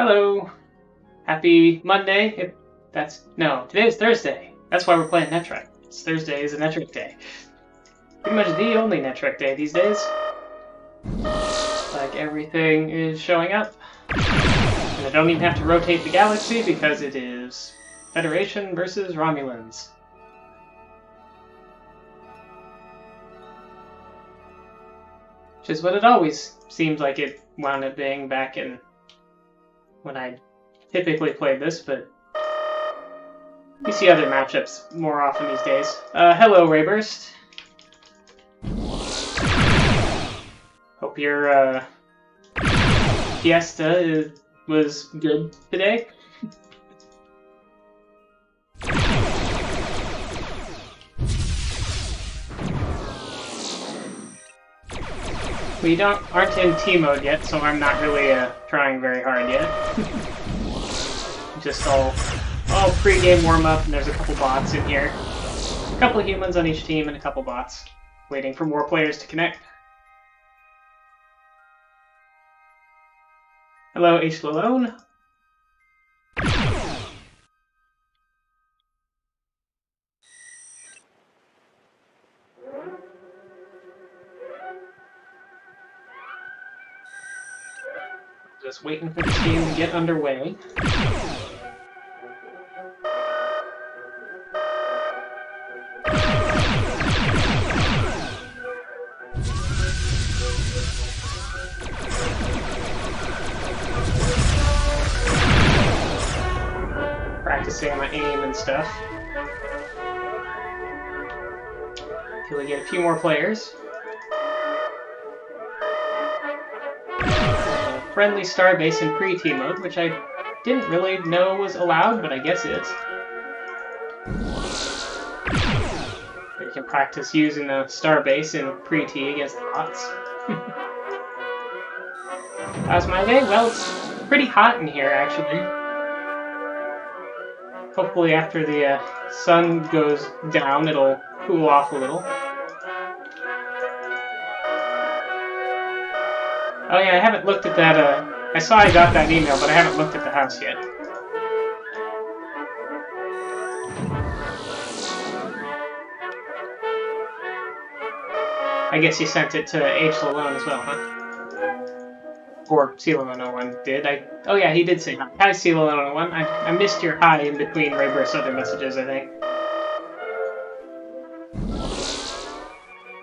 Hello. Happy Monday. No, today's Thursday. That's why we're playing Netrek. Thursday is a Netrek day. Pretty much the only Netrek day these days. Like everything is showing up. And I don't even have to rotate the galaxy because it is Federation versus Romulans. Which is what it always seems like it wound up being back in when I typically played this, but you see other matchups more often these days. Hello, Rayburst. Hope your fiesta was good today. We aren't in T mode yet, so I'm not really trying very hard yet. Just all pre-game warm-up, and there's a couple bots in here. A couple of humans on each team and a couple bots. Waiting for more players to connect. Hello, H. Lalone. Just waiting for this game to get underway. Practicing my aim and stuff. Till we get a few more players. Friendly starbase in pre-T mode, which I didn't really know was allowed, but I guess it is. You can practice using a starbase in pre-T against the bots. How's my day? Well, it's pretty hot in here, actually. Hopefully after the sun goes down, it'll cool off a little. Oh yeah, I haven't looked at that, I saw I got that email, but I haven't looked at the house yet. I guess you sent it to H. Lalone as well, huh? Or C-Lalone01 did. Oh yeah, he did say hi. Hi, C-Lalone01. I missed your hi in between Rayburst's other messages, I think.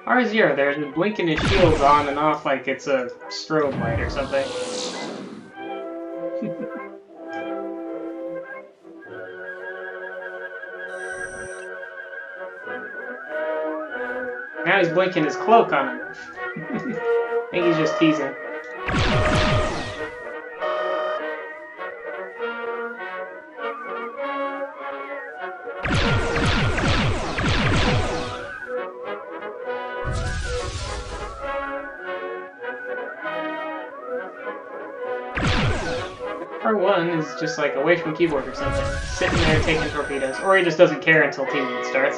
R0 there, and blinking his shields on and off like it's a strobe light or something. Now he's blinking his cloak on him. I think he's just teasing. R1 is just like away from keyboard or something, sitting there taking torpedoes, or he just doesn't care until team mode starts.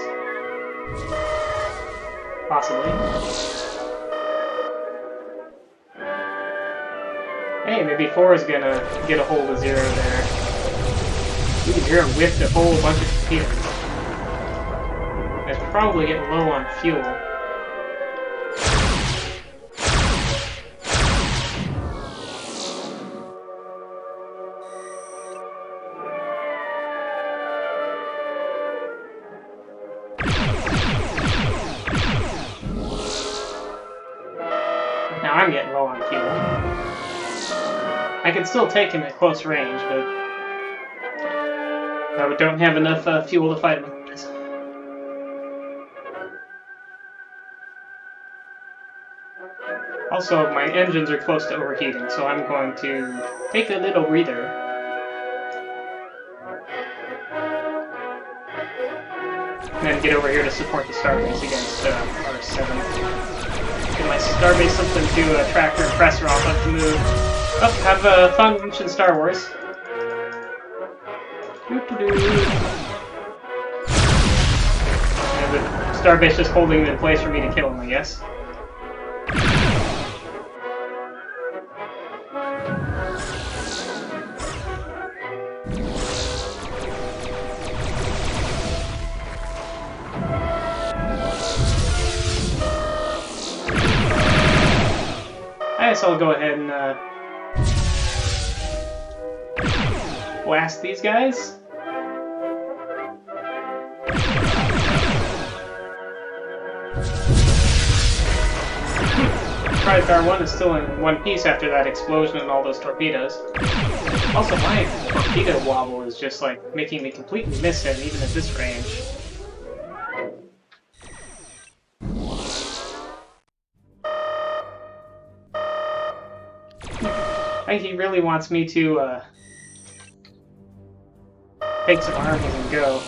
Possibly. Hey, maybe 4 is gonna get a hold of 0 there. Ooh, 0 whiffed a whole bunch of torpedoes. It's probably getting low on fuel. Now I'm getting low on fuel. I can still take him at close range, but I don't have enough fuel to fight him. Also, my engines are close to overheating, so I'm going to take a little breather. And then get over here to support the starbase against R7. Give my starbase something to track her compressor off of the move. Oh, have fun watching Star Wars. And the starbase just holding him in place for me to kill him, I guess. I guess I'll go ahead and blast these guys. Tridar 1 is still in one piece after that explosion and all those torpedoes. Also, my torpedo wobble is just like making me completely miss him even at this range. I think he really wants me to take some armies and go.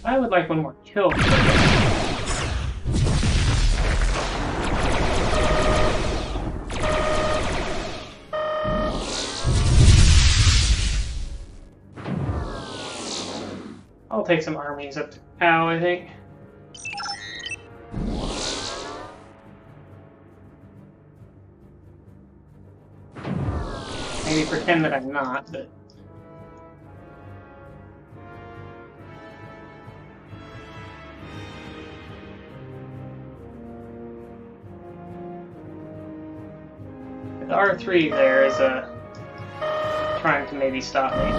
I would like one more kill. I'll take some armies up to Pow, I think. Maybe pretend that I'm not, but... The R3 there is trying to maybe stop me.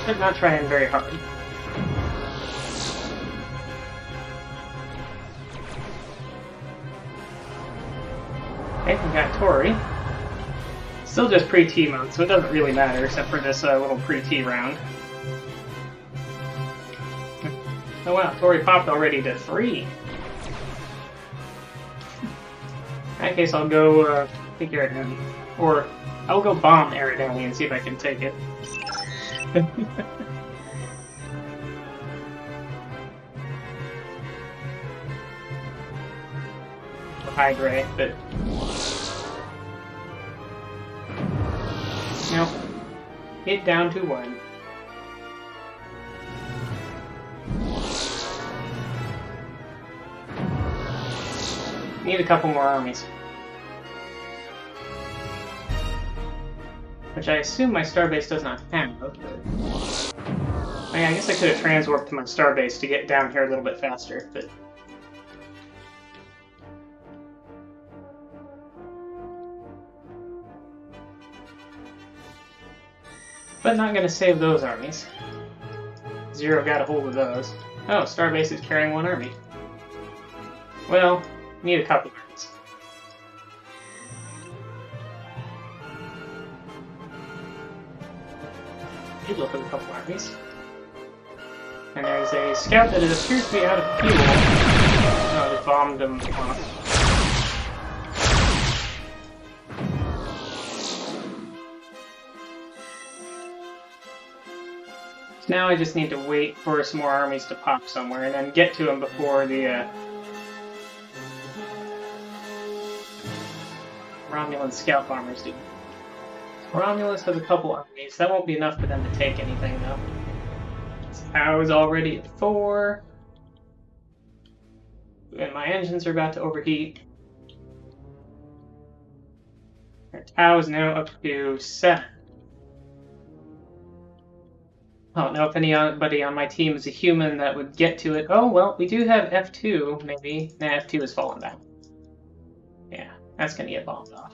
They're not trying very hard. Okay, we got Tori. Still just pre-T mode, so it doesn't really matter except for this little pre-T round. Oh wow, Tori popped already to 3. In that case, I'll go take Eridani. Or I'll go bomb Eridani and see if I can take it. High gray, but nope. Hit down to 1. Need a couple more armies. Which I assume my starbase does not have. But... I guess I could have transwarped to my starbase to get down here a little bit faster, but... But not going to save those armies. Zero got a hold of those. Oh, starbase is carrying 1 army. Well, need a couple armies. Need to look at a couple armies. And there's a scout that appears to be out of fuel. Oh, they bombed him off. Now I just need to wait for some more armies to pop somewhere and then get to them before the Romulan scout bombers do. Romulus has a couple armies. That won't be enough for them to take anything though. Pow is already at 4. And my engines are about to overheat. Tau is now up to 7. I don't know if anybody on my team is a human that would get to it. Oh, well, we do have F2, maybe. Nah, F2 has fallen down. Yeah, that's going to get bombed off.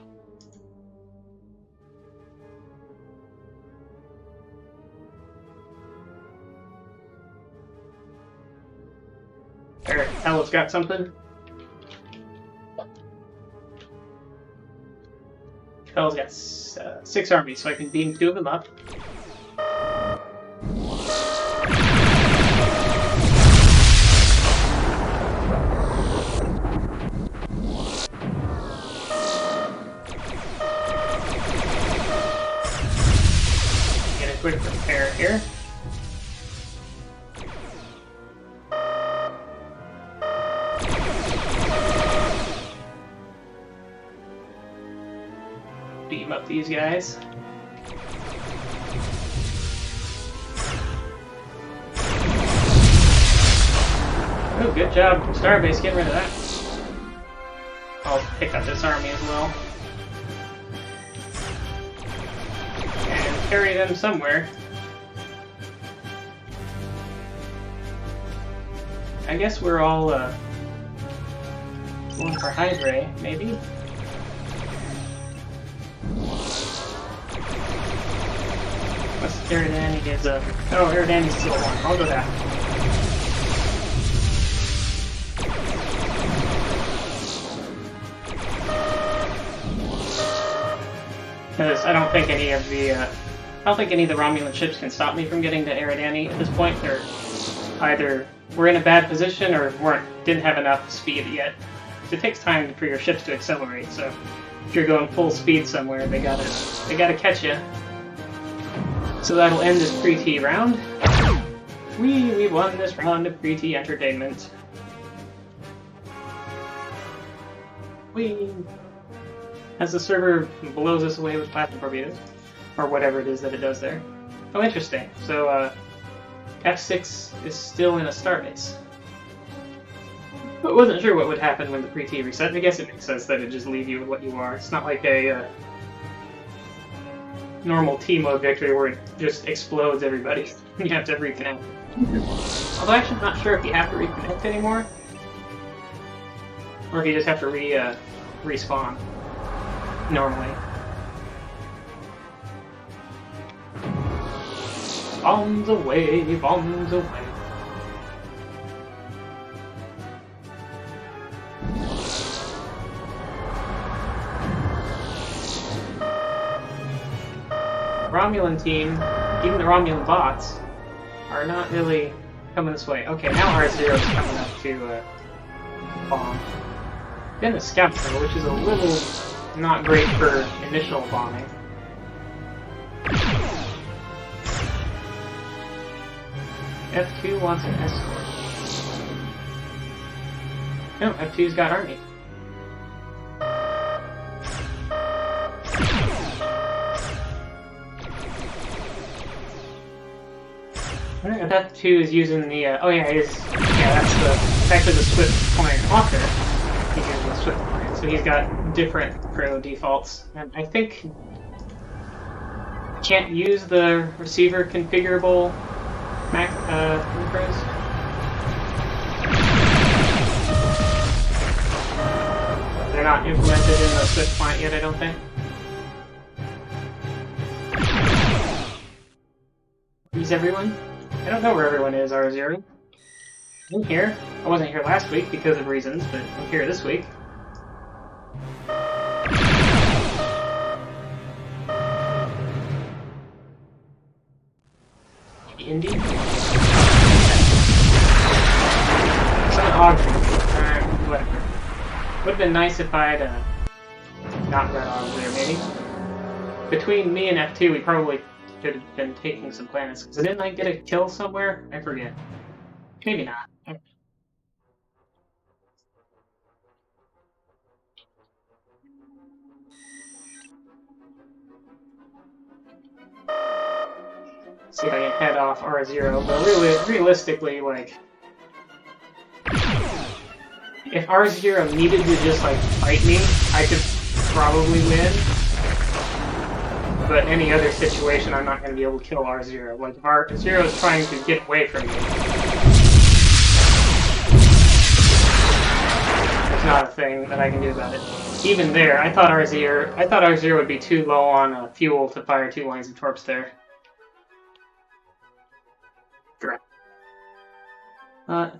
There, Hello's got something. Hello's got 6 armies, so I can beam 2 of them up. Quick repair here. beam up these guys. Oh, good job, Starbase, getting rid of that. I'll pick up this army as well. And carry them somewhere. I guess we're all going for Hydra, maybe? Unless Eridani is oh, Eridani's still one. I'll go that. Because I don't think any of the Romulan ships can stop me from getting to Eridani at this point. They're either we're in a bad position or didn't have enough speed yet. It takes time for your ships to accelerate, so if you're going full speed somewhere, they gotta catch you. So that'll end this pre-T round. We won this round of pre-T entertainment. As the server blows us away with plasma torpedoes, or whatever it is that it does there. Oh, interesting. So F6 is still in a starbase. But wasn't sure what would happen when the pre-T reset. I guess it makes sense that it just leave you with what you are. It's not like a normal T-mode victory where it just explodes everybody. You have to reconnect. Although I'm actually not sure if you have to reconnect anymore, or if you just have to respawn normally. Bombs away, bombs away. Romulan team, even the Romulan bots, are not really coming this way. Okay, now R0 is coming up to bomb. Then the scout turtle, which is a little not great for initial bombing. F2 wants an escort. No, F2's got army. F2 is using the, oh yeah, that's actually the Swift Client Hawker. He's using the Swift Client, so he's got different pro defaults. And I think I can't use the receiver configurable macros. They're not implemented in the Swift Client yet, I don't think. Is everyone? I don't know where everyone is, R0. I'm here. I wasn't here last week because of reasons, but I'm here this week. Indy? Some Augury. Whatever. Would have been nice if I'd not read Augury, maybe. Between me and F2, we probably could have been taking some planets. Because didn't I get a kill somewhere? I forget. Maybe not. See if I can head off R0, but really, realistically, like, if R0 needed to just, like, fight me, I could probably win. But any other situation, I'm not going to be able to kill R0. Like, if R0 is trying to get away from me, there's not a thing that I can do about it. Even there, I thought R0 would be too low on fuel to fire 2 lines of torps there. Correct. I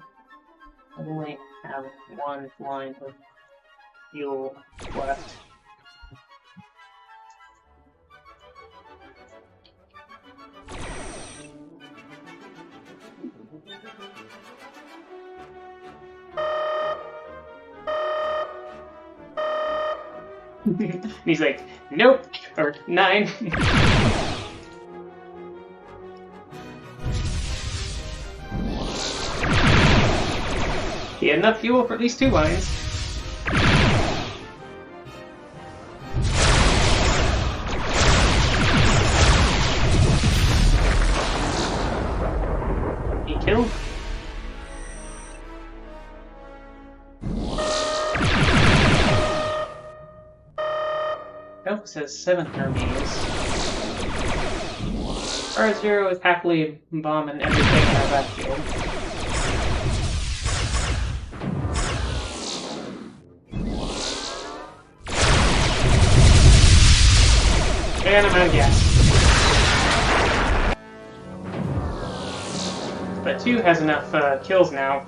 only have 1 line of fuel left. He's like, nope, or 9. He had enough fuel for at least 2 lines. Elvis has 7 armies. R0 is happily bombing everything in our backfield. And I'm out of gas. But 2 has enough kills now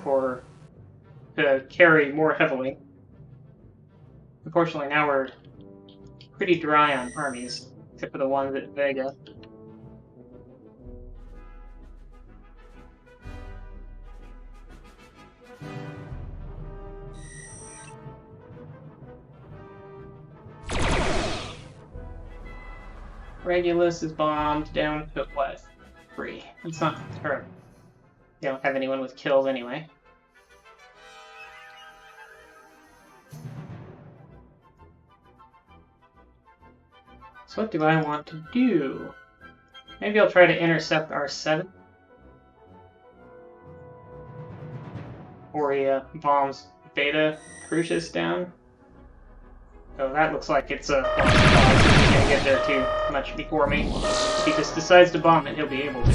to carry more heavily. Unfortunately, now we're pretty dry on armies, except for the ones at Vega. Regulus is bombed down to what? 3. It's not terrible. They don't have anyone with kills anyway. So what do I want to do? Maybe I'll try to intercept R7. Or he bombs Beta Crucius down. Oh, that looks like it's a lost cause. He's gonna get there too much before me. If he just decides to bomb it, he'll be able to.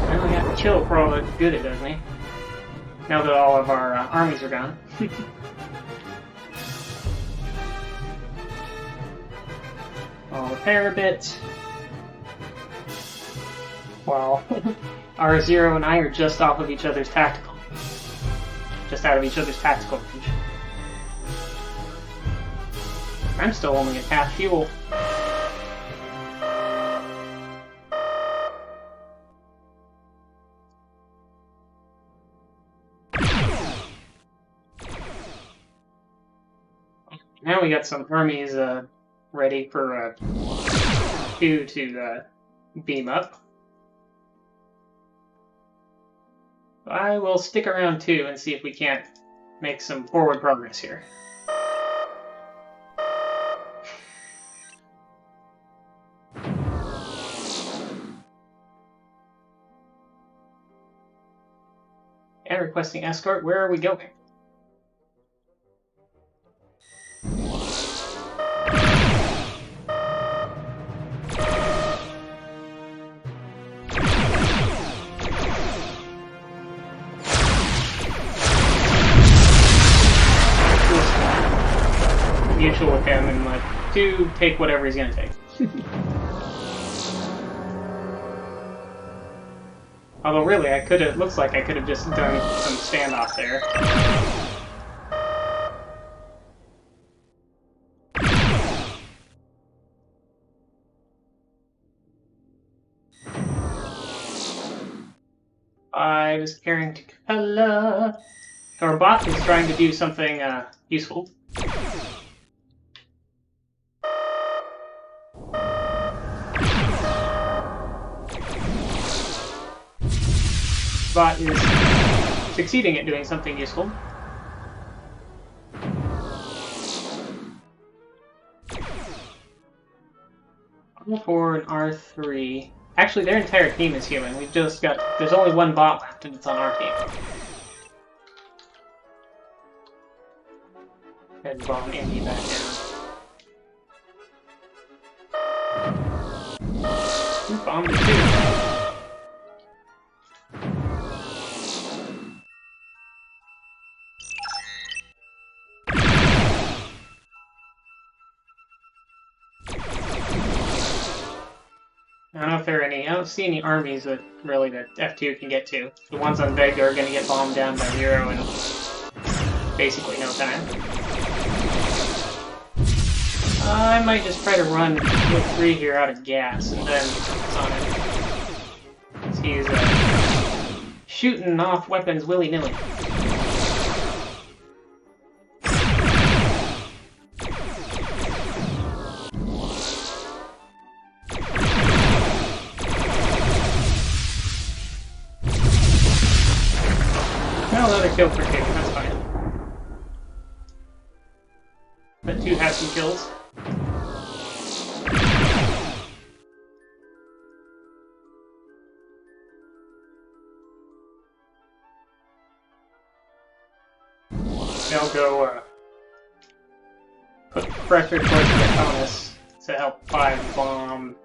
I only have to chill for all the good it does me. Now that all of our armies are gone. I'll repair a bit. Wow. R0 and I are just off of each other's tactical. Just out of each other's tactical range. I'm still only at half fuel. Now we got some armies ready for 2 to beam up. I will stick around too and see if we can't make some forward progress here. And requesting escort, where are we going? Mutual with him and let 2 take whatever he's gonna take. Although really, looks like I could have just done some standoff there. I was carrying to Capella. Our bot is trying to do something useful. Bot is succeeding at doing something useful. R4 and R3. Actually, their entire team is human. We've just got. There's only one bot left, and it's on our team. And bomb Indy back down. Who bombed it too? I don't know if there are any. I don't see any armies that really that F2 can get to. The ones on Vega are going to get bombed down by 0 in basically no time. I might just try to run with 3 here out of gas and then it's on him. He's shooting off weapons willy-nilly. Another kill for 2, that's fine. But 2 has some kills. they'll go put pressure towards the Conus to help 5 bomb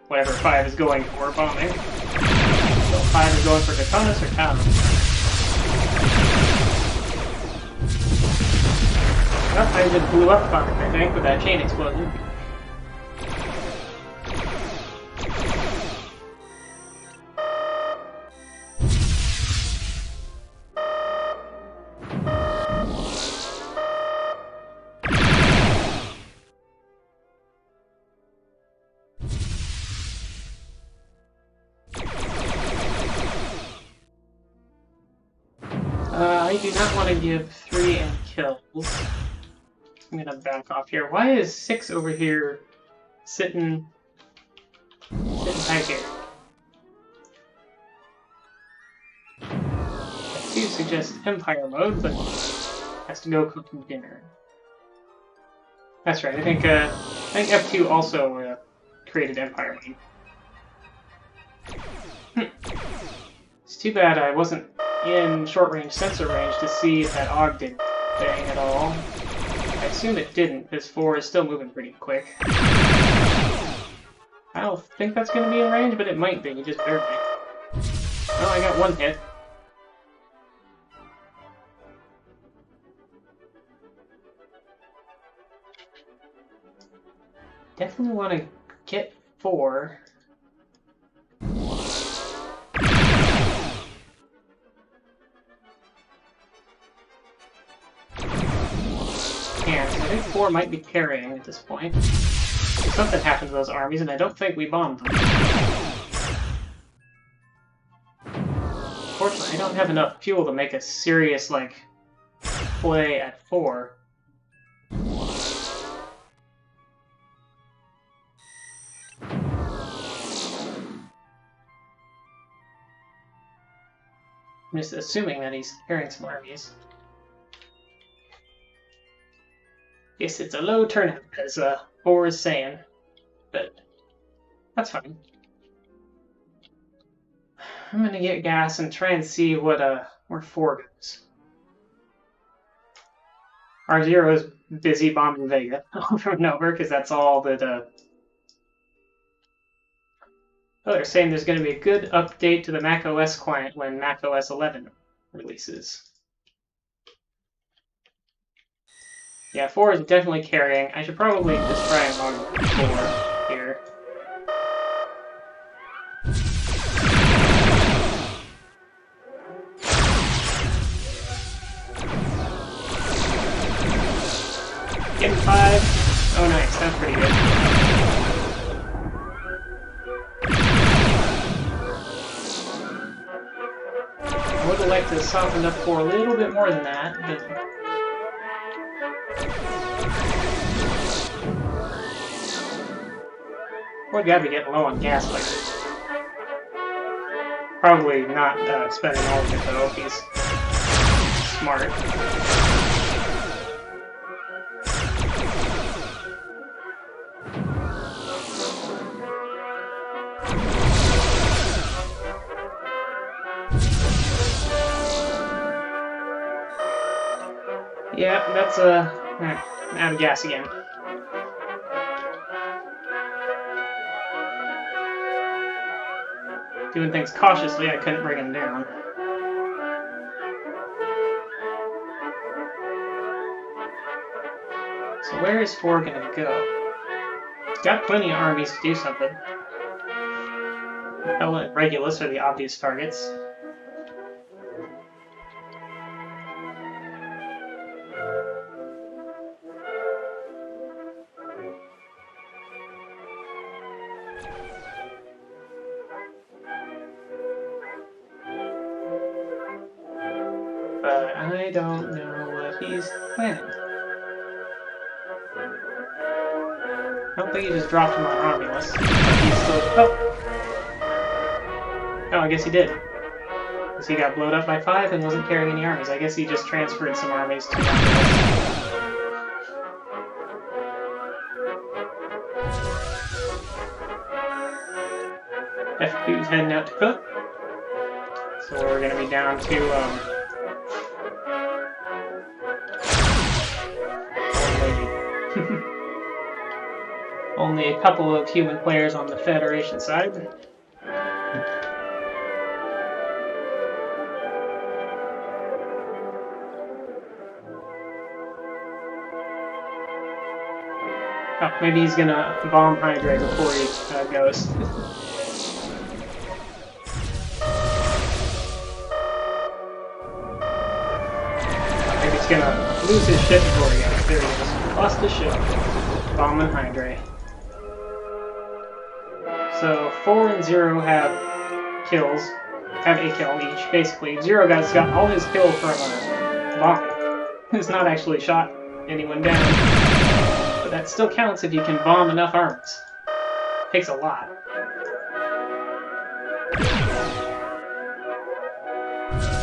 whatever 5 is going for bombing. So 5 is going for Draconis or Talon. Well, I just blew up 5, I think, with that chain explosion. I do not want to give 3 and kills. I'm gonna back off here. Why is 6 over here sitting tight here? I do suggest Empire mode, but has to go cooking dinner. That's right. I think F2 also created Empire mode. It's too bad I wasn't in short-range sensor range to see if that AUG did anything at all. I assume it didn't, because 4 is still moving pretty quick. I don't think that's going to be in range, but it might be, just barely. Oh, I got 1 hit. Definitely want to get 4. I think 4 might be carrying at this point. Something happened to those armies, and I don't think we bombed them. Fortunately, I don't have enough fuel to make a serious, play at 4. I'm just assuming that he's carrying some armies. Yes, it's a low turnout, as 4 is saying, but that's fine. I'm gonna get gas and try and see what where 4 goes. R0 is busy bombing Vega over and over, because that's all that Oh, they're saying there's going to be a good update to the macOS client when macOS 11 releases. Yeah, 4 is definitely carrying. I should probably just try and log 4 here. Getting 5. Oh, nice. That's pretty good. I would have liked to soften up 4 a little bit more than that, but... We're gotta be getting low on gas lately. Probably not spending all of it though, if he's smart. Yeah, that's out of gas again. Doing things cautiously, I couldn't bring him down. So where is 4 gonna go? He's got plenty of armies to do something. Hell and Regulus are the obvious targets. But I don't know what he's planning. I don't think he just dropped him on Romulus. He's still... Oh! Oh, I guess he did. Because he got blowed up by 5 and wasn't carrying any armies. I guess he just transferred some armies to Romulus. F2's heading out to cook. So we're going to be down to Only a couple of human players on the Federation side. Oh, maybe he's gonna bomb Hydra before he goes. Maybe he's gonna lose his ship before he goes. There he is. Lost his ship. Bombing Hydra. So 4 and 0 have kills. Have a kill each, basically. Zero guy's got all his kill from bombing. He's not actually shot anyone down. But that still counts if you can bomb enough armies. Takes a lot.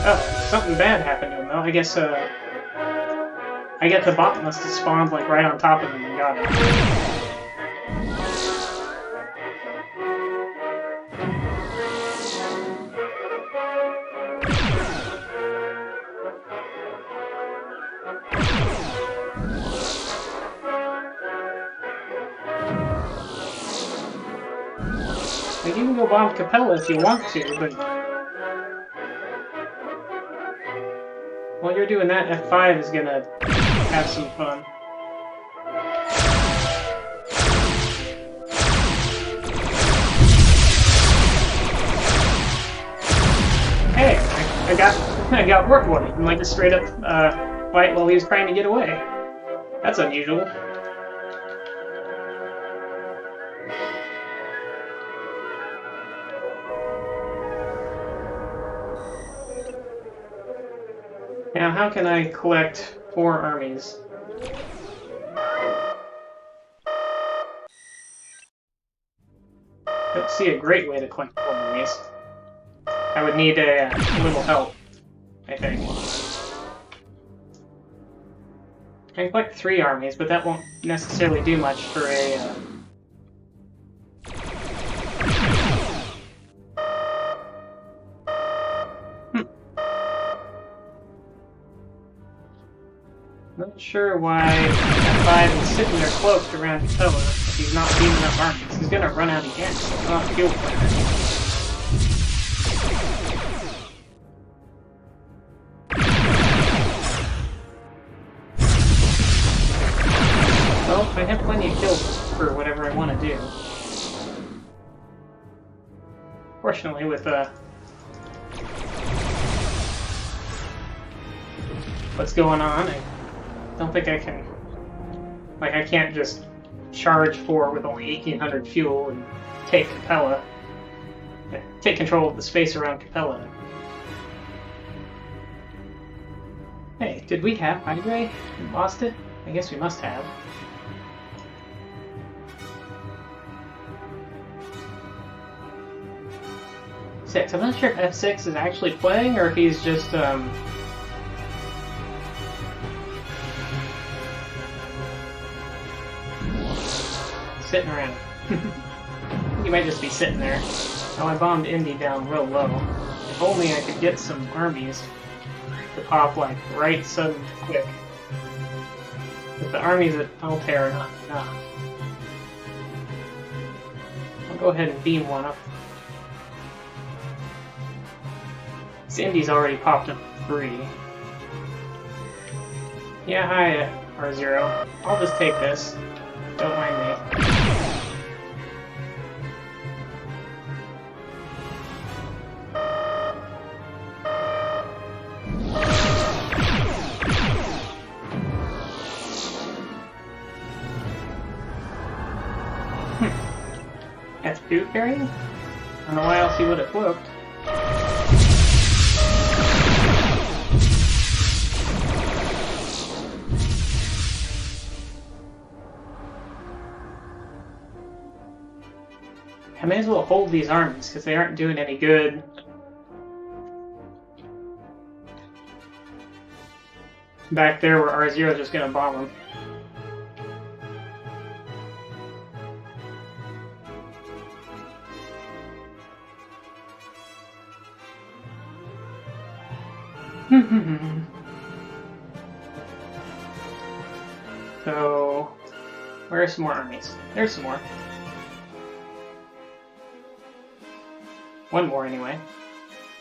Oh, something bad happened to him though. I guess the bot must have spawned like right on top of him and got him. Like, you can go bomb Capella if you want to, but while you're doing that, F5 is gonna have some fun. Hey, I got work on it, and like a straight up fight while he was trying to get away. That's unusual. Now, how can I collect 4 armies? Don't see a great way to collect 4 armies. I would need a little help, I think. I can collect 3 armies, but that won't necessarily do much for a... Not sure why F5 is sitting there cloaked around Capella if he's not beaming up armies. He's gonna run out of gas. It's not fuel plant. Well, I have plenty of kills for whatever I want to do. Fortunately, with what's going on, I don't think I can... Like, I can't just charge 4 with only 1800 fuel and take Capella. Take control of the space around Capella. Hey, did we have Hydra and lost it? I guess we must have. Six. I'm not sure if F6 is actually playing or if he's just sitting around. He might just be sitting there. Oh, I bombed Indy down real low. If only I could get some armies to pop like right sudden quick. But the armies at Altair are not enough. I'll go ahead and beam one up. This Indy's already popped up 3. Yeah, hi, R0. I'll just take this. Don't mind me. F2 carrying? I don't know why else he would have cloaked. I may as well hold these armies, because they aren't doing any good. Back there where R0 is just going to bomb them. So, Where are some more armies? There's some more. One more, anyway.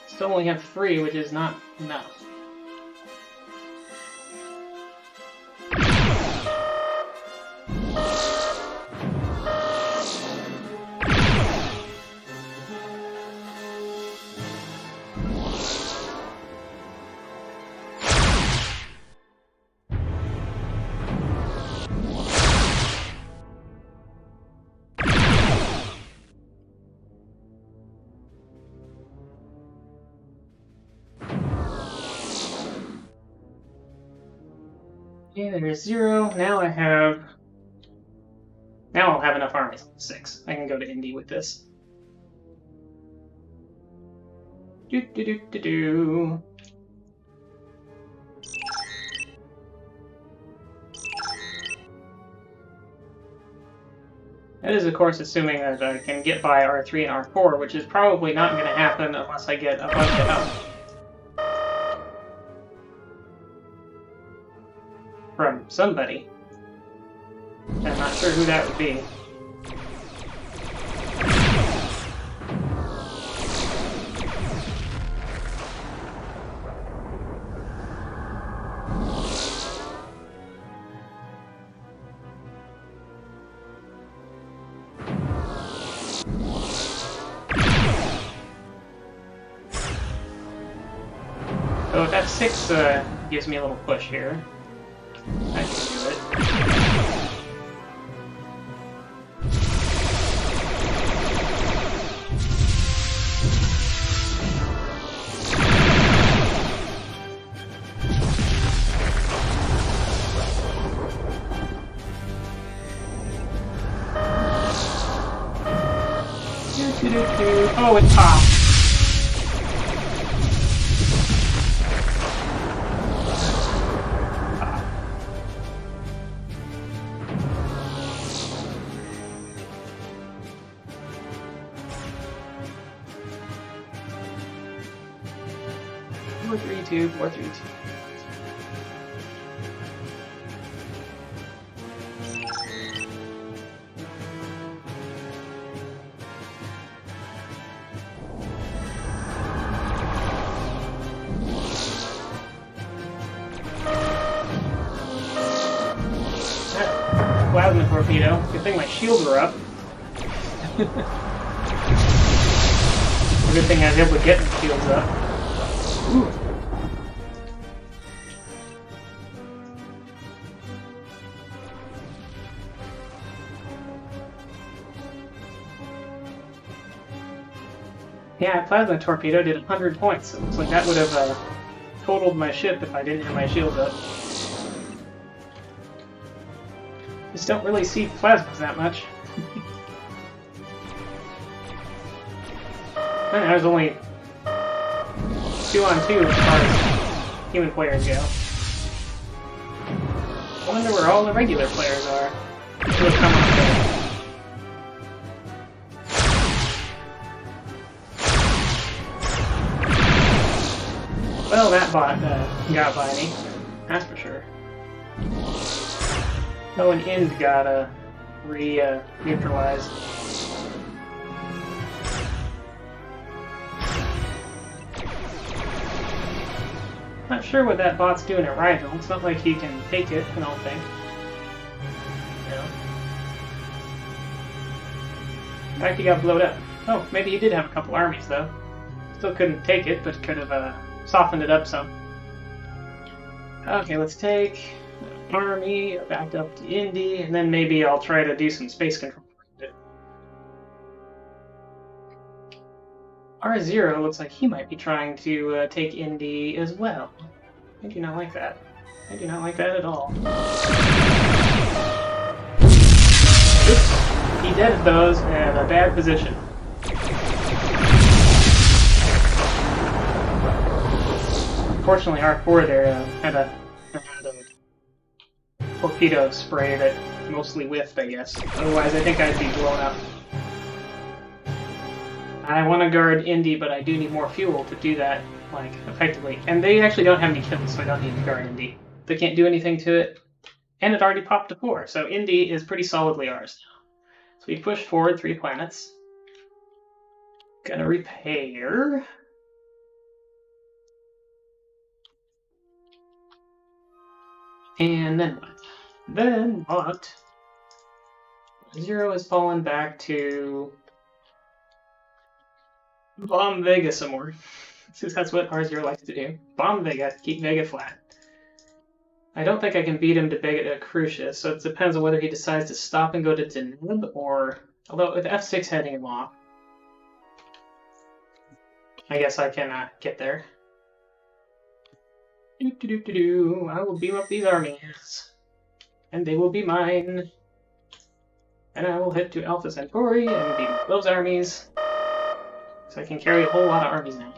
Still only have 3, which is not enough. Okay, there's 0. Now I'll have enough armies. 6. I can go to Indy with this. Do. That is, of course, assuming that I can get by R3 and R4, which is probably not going to happen unless I get a bunch of help from somebody. I'm not sure who that would be. So if F6 gives me a little push here, I can do it. Oh, it popped. Four, 3, 2, 4, 3, 2. Plasma torpedo. Good thing my shields were up. Good thing I was able to get the shields up. Ooh. Yeah, plasma torpedo did 100 points. It looks like that would have totaled my ship if I didn't have my shields up. Just don't really see plasmas that much. And there's only 2-on-2 as far as human players go. I wonder where all the regular players are. Who have come on there. Well, that bot got by me. That's for sure. Oh, and Ind got neutralized. Not sure what that bot's doing at Rigel. It's not like he can take it, I don't think. No. In fact, he got blowed up. Oh, maybe he did have a couple armies, though. Still couldn't take it, but could have softened it up some. Okay, let's take an army back up to Indy, and then maybe I'll try to do some space control. R0 looks like he might be trying to take Indy as well. I do not like that. I do not like that at all. Oops. He deaded those in a bad position. Unfortunately, R4 there had a torpedo spray that mostly whiffed, I guess. Otherwise, I think I'd be blown up. I want to guard Indy, but I do need more fuel to do that, like, effectively. And they actually don't have any kills, so I don't need to guard Indy. They can't do anything to it. And it already popped to 4, so Indy is pretty solidly ours now. So we pushed forward 3 planets. Gonna repair. And then what? Then what? 0 has fallen back to Bomb Vega some more. Since that's what R0 likes to do. Bomb Vega, keep Vega flat. I don't think I can beat him to Vega Crucius, so it depends on whether he decides to stop and go to Deneb, or... Although, with F6 heading him off, I guess I can get there. I will beam up these armies, and they will be mine. And I will head to Alpha Centauri and beam up those armies, so I can carry a whole lot of armies now.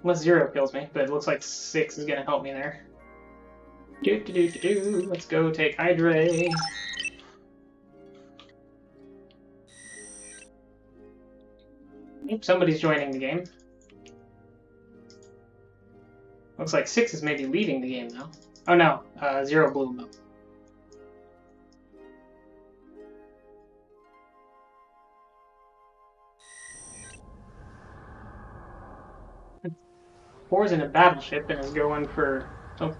Unless 0 kills me, but it looks like 6 is gonna help me there. Let's go take Hydra. Oops, somebody's joining the game. Looks like 6 is maybe leading the game now. Oh no, 0 blew him up. Four's in a battleship and is going for... Oh.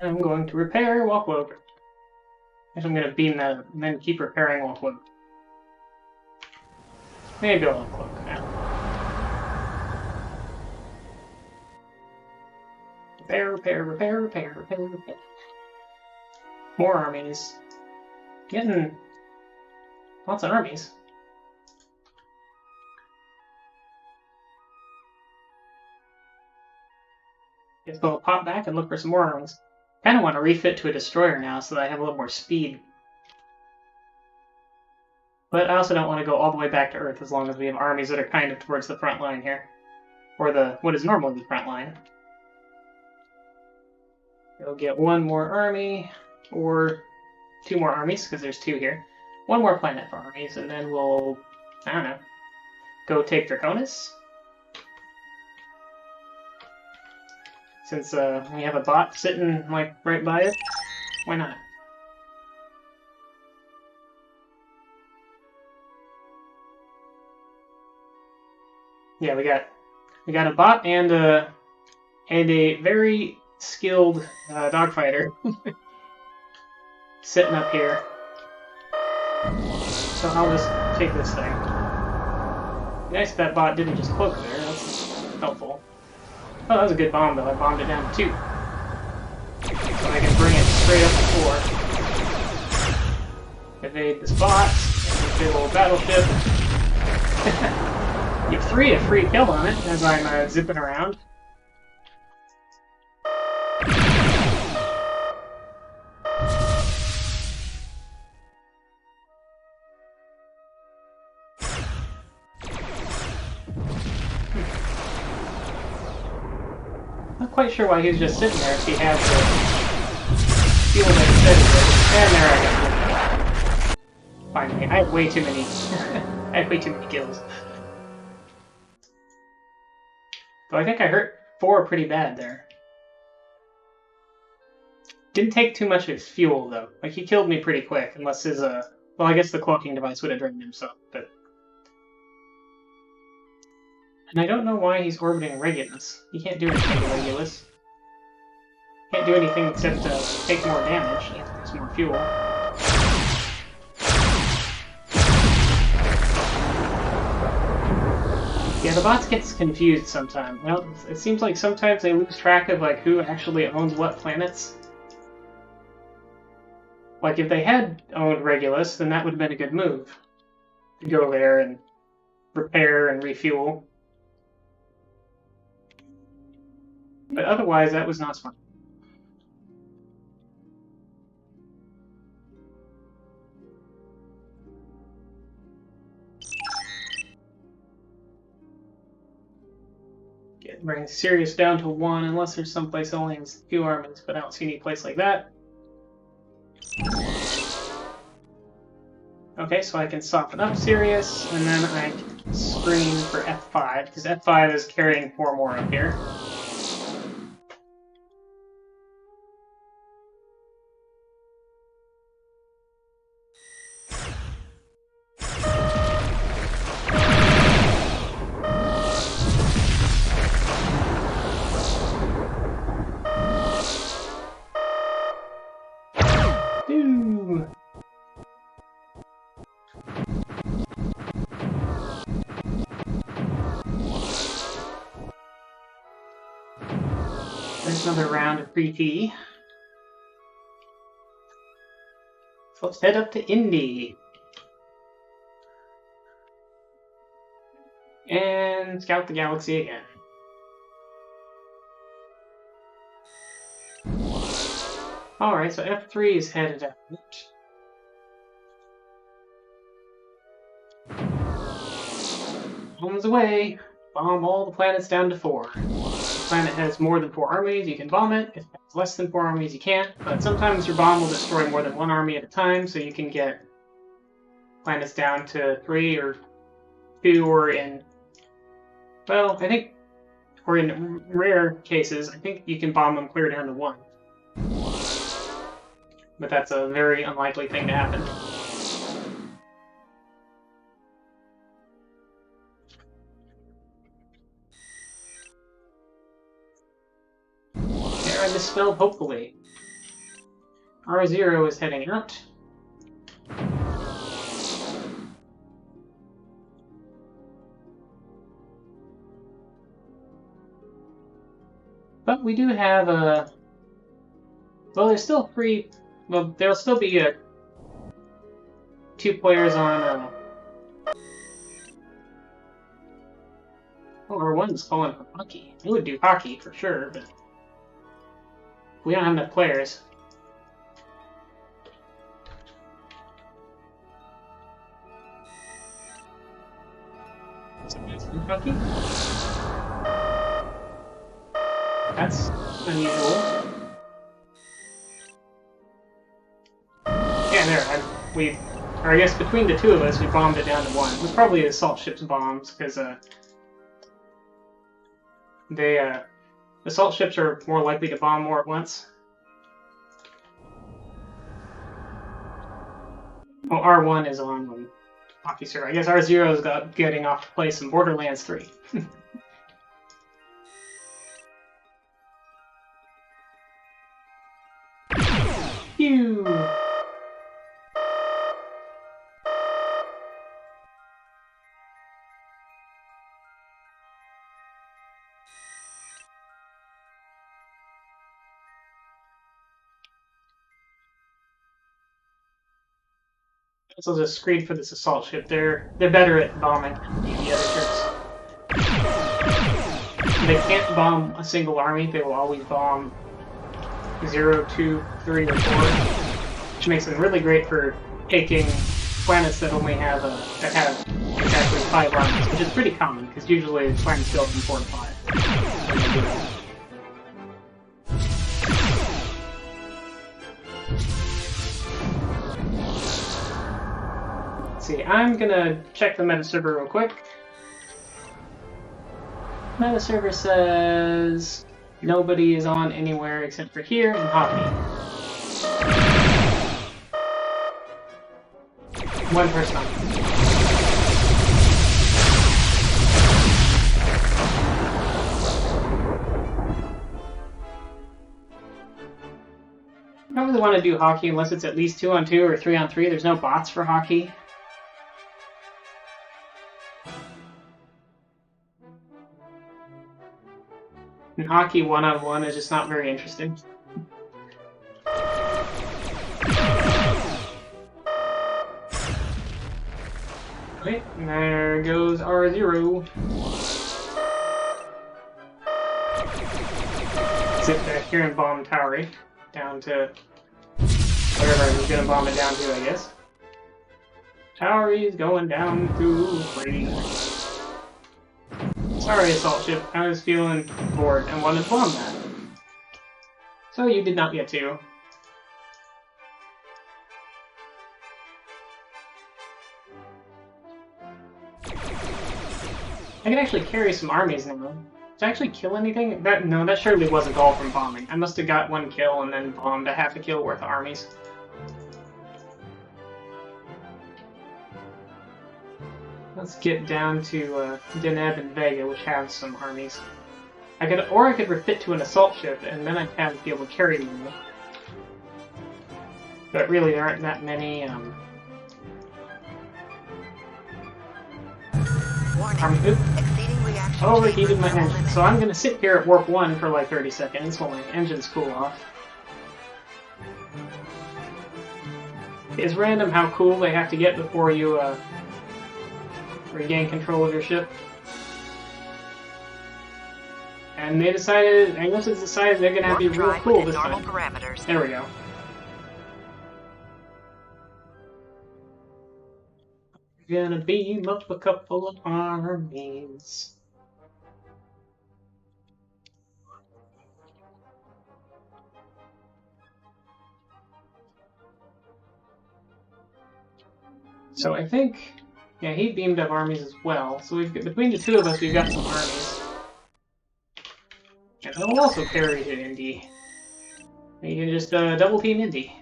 I'm going to repair while cloak. I guess I'm going to beam that and then keep repairing while cloak. Maybe I'll cloak now. Repair. More armies. Getting lots of armies. Guess we'll pop back and look for some more armies. Kind of want to refit to a destroyer now so that I have a little more speed. But I also don't want to go all the way back to Earth as long as we have armies that are kind of towards the front line here. Or what is normally the front line. We'll get 1 more army, or 2 more armies, because there's 2 here. 1 more planet for armies, and then we'll, I don't know, go take Draconis. Since we have a bot sitting, like, right by it, why not? Yeah, we got a bot and a very skilled dogfighter sitting up here. So I'll just take this thing. Nice that bot didn't just cloak there. That's helpful. Oh, that was a good bomb though. I bombed it down to 2. So I can bring it straight up to 4. Evade this bot. Big old battleship. Get 3 a free kill on it as I'm zipping around. Not quite sure why he's just sitting there if he has the fuel that he said he did. And there I go. Finally, I have way too many. I have way too many kills. Though I think I hurt 4 pretty bad there. Didn't take too much of his fuel though. Like he killed me pretty quick, unless his well, I guess the cloaking device would have drained him some, but. And I don't know why he's orbiting Regulus. He can't do anything to Regulus. Can't do anything except take more damage and use more fuel. Yeah, the bots gets confused sometimes. Well, it seems like sometimes they lose track of like who actually owns what planets. Like if they had owned Regulus, then that would have been a good move. To go there and repair and refuel. But otherwise, that was not smart. Bring Sirius down to 1, unless there's someplace that only has 2 armies, but I don't see any place like that. Okay, so I can soften up Sirius, and then I can screen for F5, because F5 is carrying 4 more up here. There's another round of pre-T. So let's head up to Indy. And scout the galaxy again. Alright, so F3 is headed out. Bombs away. Bomb all the planets down to 4. If the planet has more than 4 armies, you can bomb it. If it has less than 4 armies, you can't. But sometimes your bomb will destroy more than 1 army at a time, so you can get planets down to 3 or 2, or in... Well, I think... Or in rare cases, I think you can bomb them clear down to 1. But that's a very unlikely thing to happen. Error dispelled, hopefully. R0 is heading out. But we do have a... Well, there's still 3... Well, there'll still be 2 players on... Oh, R1's calling for hockey. It would do hockey for sure, but... We don't have enough players. Hockey? That's unusual. Yeah, there. Or I guess between the 2 of us, we bombed it down to 1. It was probably the assault ship's bombs, because assault ships are more likely to bomb more at once. Well, R1 is on hockey server. I guess R0 is getting off to play some Borderlands 3. Phew! So just screen for this assault ship. They're better at bombing than the other ships. They can't bomb a single army. They will always bomb 0, 2, 3, or 4, which makes them really great for taking planets that only have exactly 5 armies, which is pretty common because usually planets go from 4 to 5. See, I'm gonna check the meta server real quick. Meta server says nobody is on anywhere except for here and hockey. 1 person on. I don't really want to do hockey unless it's at least 2 on 2 or 3 on 3. There's no bots for hockey. And hockey 1-on-1 is just not very interesting. Okay, there goes R0. Sit back here and bomb Towery down to whatever he's gonna bomb it down to, I guess. Towery's going down to 3. Sorry, assault ship. I was feeling bored and wanted to bomb that. So you did not get to. I can actually carry some armies now. Did I actually kill anything? No, that surely wasn't all from bombing. I must have got one kill and then bombed a half a kill worth of armies. Let's get down to Deneb and Vega, which have some armies. I could refit to an assault ship, and then I'd be able to carry them. But really, there aren't that many. Overheated my engine. So I'm gonna sit here at warp 1 for like 30 seconds while my engines cool off. It's random how cool they have to get before you regain control of your ship. And they decided, I guess it's decided they're gonna have to be real cool this time. There we go. Gonna beam up a couple of armies. So I think, yeah, he beamed up armies as well. So we've got, between the two of us, we've got some armies. And they'll also carry to Indy. You can just double team Indy.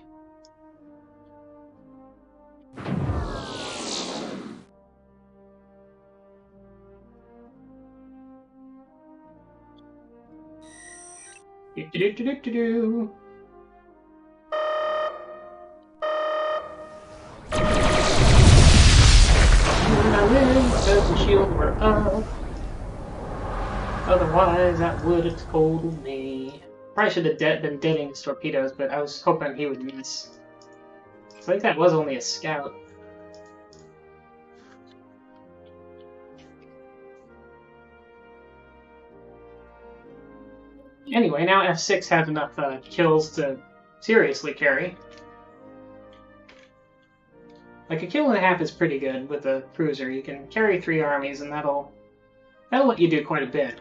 Do-do-do-do-do-do. I win because the shield were up. Otherwise, that would have told me. Probably should have been deading his torpedoes, but I was hoping he would miss. I think that was only a scout. Anyway, now F6 has enough kills to seriously carry. Like, a kill and a half is pretty good with a cruiser. You can carry 3 armies, and that'll let you do quite a bit.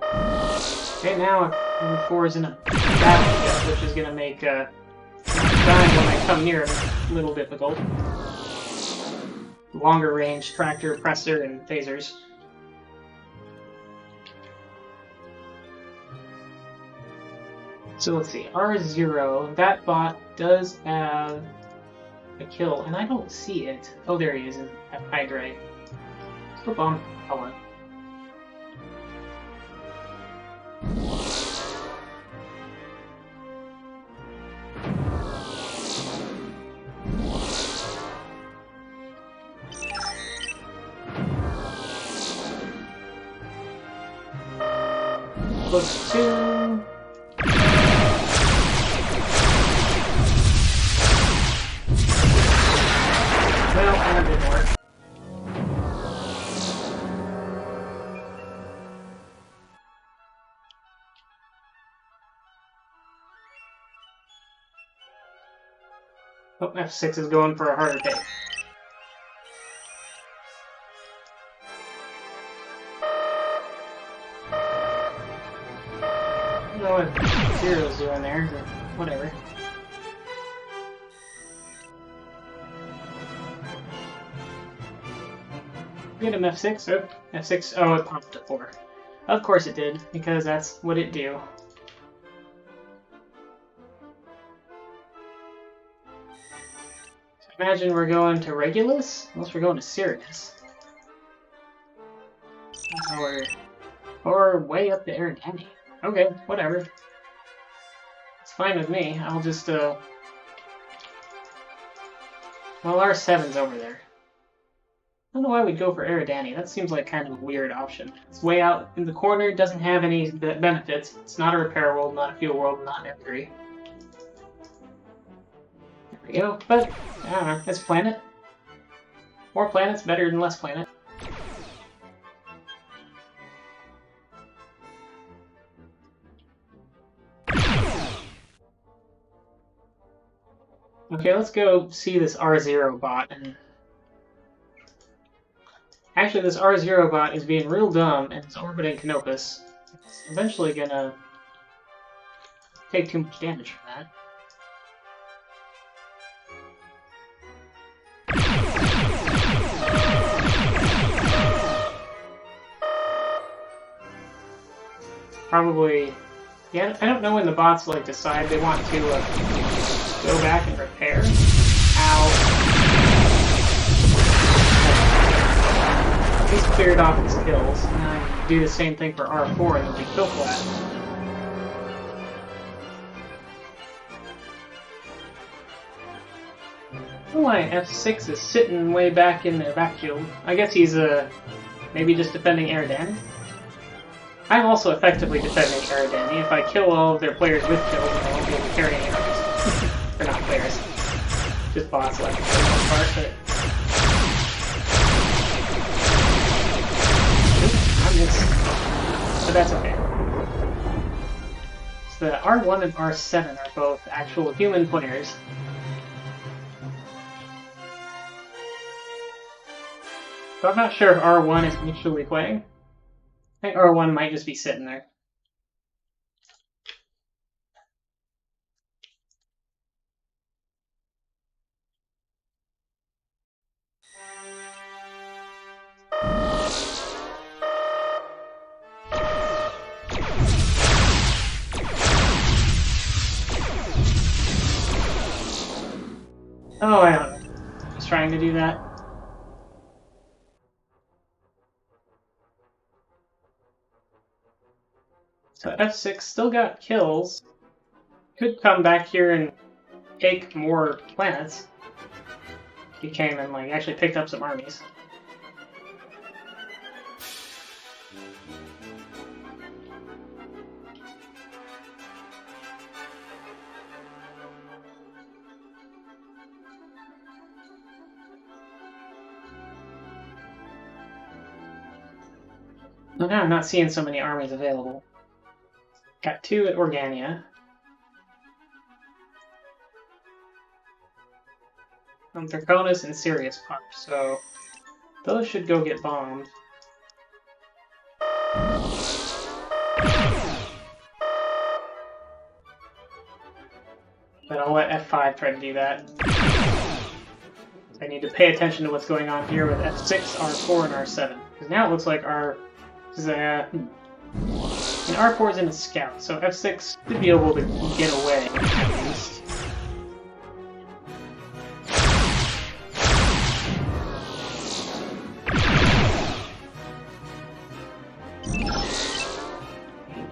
Okay, now M4 is in a battleship, which is going to make dying when I come near a little difficult. Longer range tractor, presser, and phasers. So let's see, R0, that bot does have a kill, and I don't see it. Oh, there he is in Hydra. Still bomb. Oh, well. Looks to... Well, that didn't work. Oh, F6 is going for a harder take. I don't know what Zero's doing there, but whatever. Get him F6. Oh, F6. Oh, it popped to 4. Of course it did, because that's what it do. So imagine we're going to Regulus, unless we're going to Sirius. Or way up to Eridani. Okay, whatever. It's fine with me. I'll just, well, R7's over there. I don't know why we'd go for Eridani. That seems like kind of a weird option. It's way out in the corner, doesn't have any benefits. It's not a repair world, not a fuel world, not an M3. There we go. But, I don't know, it's a planet. More planets, better than less planet. Okay, let's go see this R0 bot and... Actually, this R0 bot is being real dumb and it's orbiting Canopus. It's eventually gonna take too much damage from that. Probably, yeah, I don't know when the bots like decide they want to go back and repair. Ow. He's cleared off his kills. And I can do the same thing for R4 and then we kill flat. I don't know why F6 is sitting way back in their backfield. I guess he's maybe just defending Aerodani. I'm also effectively defending Aerodani. If I kill all of their players with kills, then I won't be able to carry any armies. They're not players. Just bots left for the most part, but... I missed. But that's okay. So the R1 and R7 are both actual human players. So I'm not sure if R1 is actually playing. I think R1 might just be sitting there. Oh, I don't know. Just trying to do that. So F6 still got kills. Could come back here and take more planets. He came and like actually picked up some armies. Well, now I'm not seeing so many armies available. Got 2 at Organia. Draconis and Sirius Pump, so those should go get bombed. But I'll let F5 try to do that. I need to pay attention to what's going on here with F6, R4, and R7. Because now it looks like and R4 is in a scout, so F6 should be able to get away, at least.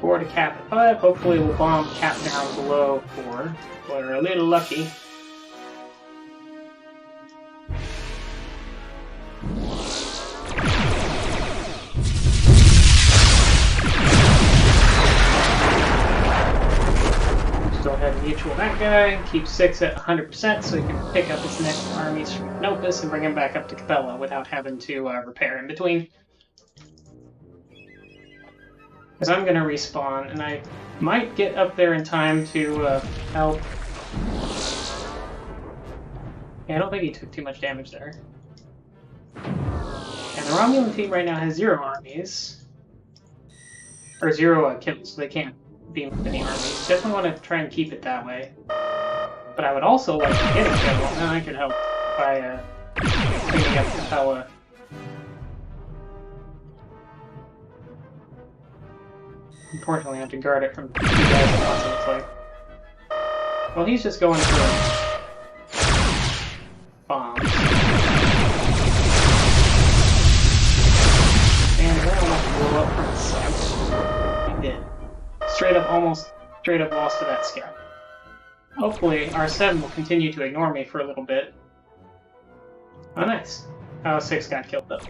Four to cap at 5. Hopefully we'll bomb cap down below 4. We're a little lucky. Still have mutual that guy. Keep 6 at 100% so he can pick up his next armies from Canopus and bring him back up to Capella without having to repair in between. Because I'm going to respawn, and I might get up there in time to help. Yeah, I don't think he took too much damage there. And the Romulan team right now has 0 armies. Or 0 kills, so they can't beam up any armies. Definitely want to try and keep it that way. But I would also like to get a kill, and I could help by cleaning up Capella. Unfortunately, I have to guard it from 2 guys at once, it looks like. Well, he's just going for bombs. And that almost blew up from the scout. He did. Almost straight up lost to that scout. Hopefully, R7 will continue to ignore me for a little bit. Oh, nice. Oh, 6 got killed, though.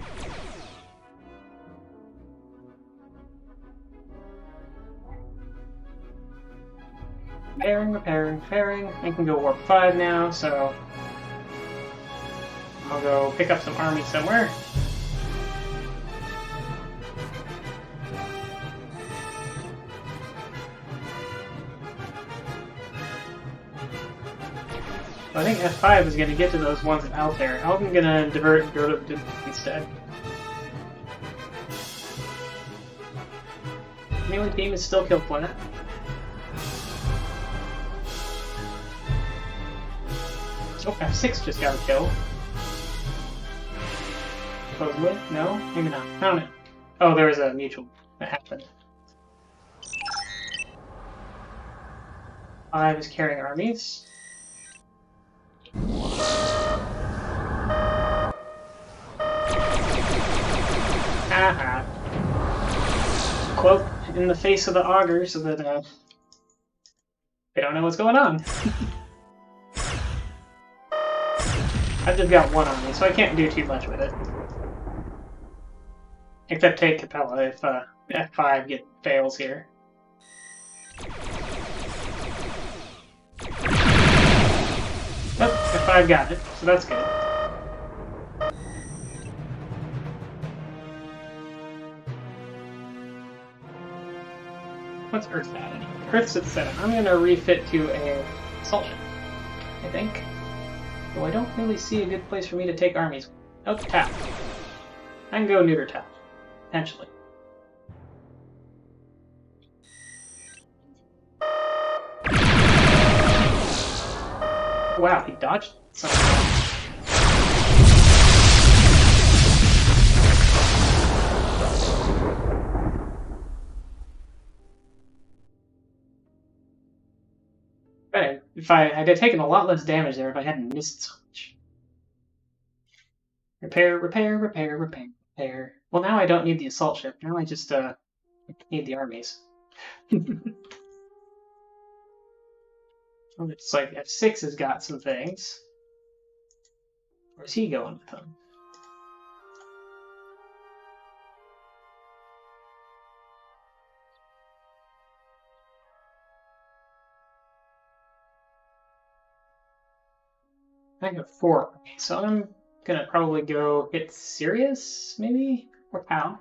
Repairing. I can go warp 5 now, so I'll go pick up some armies somewhere. I think F5 is going to get to those ones out there. I'm going to divert and go to instead. melee team is still killed flat. Oh, F6 just got a kill. Supposedly? No? Maybe not. I don't know. Oh, there was a mutual that happened. 5 is carrying armies. Haha. Cloak in the face of the augur so that they don't know what's going on. I've just got 1 army, so I can't do too much with it. Except take Capella if F5 fails here. Oh, F5 got it, so that's good. What's Earth at anyway? Earth's at 7. I'm going to refit to a assault ship, I think. Though I don't really see a good place for me to take armies. Oh, tap. I can go neuter tap. Potentially. Wow, he dodged something. If I'd have taken a lot less damage there if I hadn't missed so much. Repair, repair, repair, repair, repair. Well, now I don't need the assault ship. Now I just need the armies. Oh, it's like F6 has got some things. Where's he going with them? I got 4, so I'm gonna probably go hit Sirius, maybe? Or POW.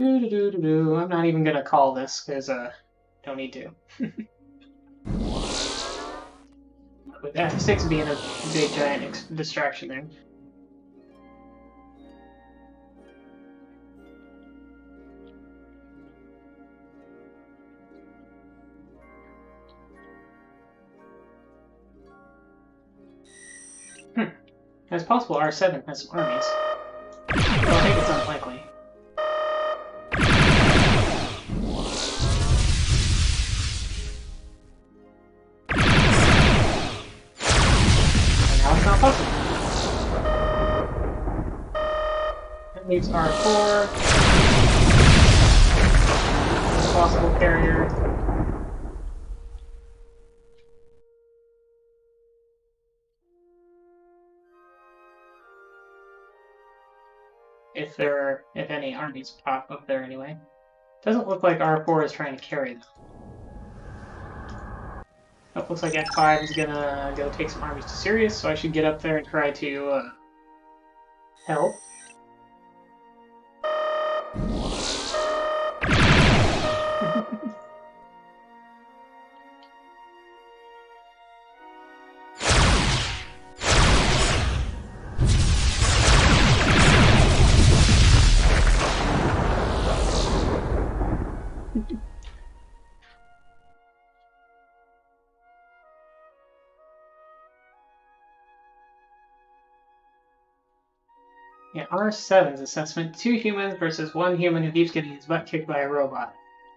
I'm not even gonna call this, because, don't need to. With F6 being a big giant distraction there. It's possible R7 has some armies. Well, I think it's unlikely. And now it's not possible. That leaves R4. Possible carrier. If any armies pop up there anyway. Doesn't look like R4 is trying to carry them. Oh, looks like F5 is gonna go take some armies to Sirius, so I should get up there and try to help. Yeah, R7's assessment, 2 humans versus 1 human who keeps getting his butt kicked by a robot.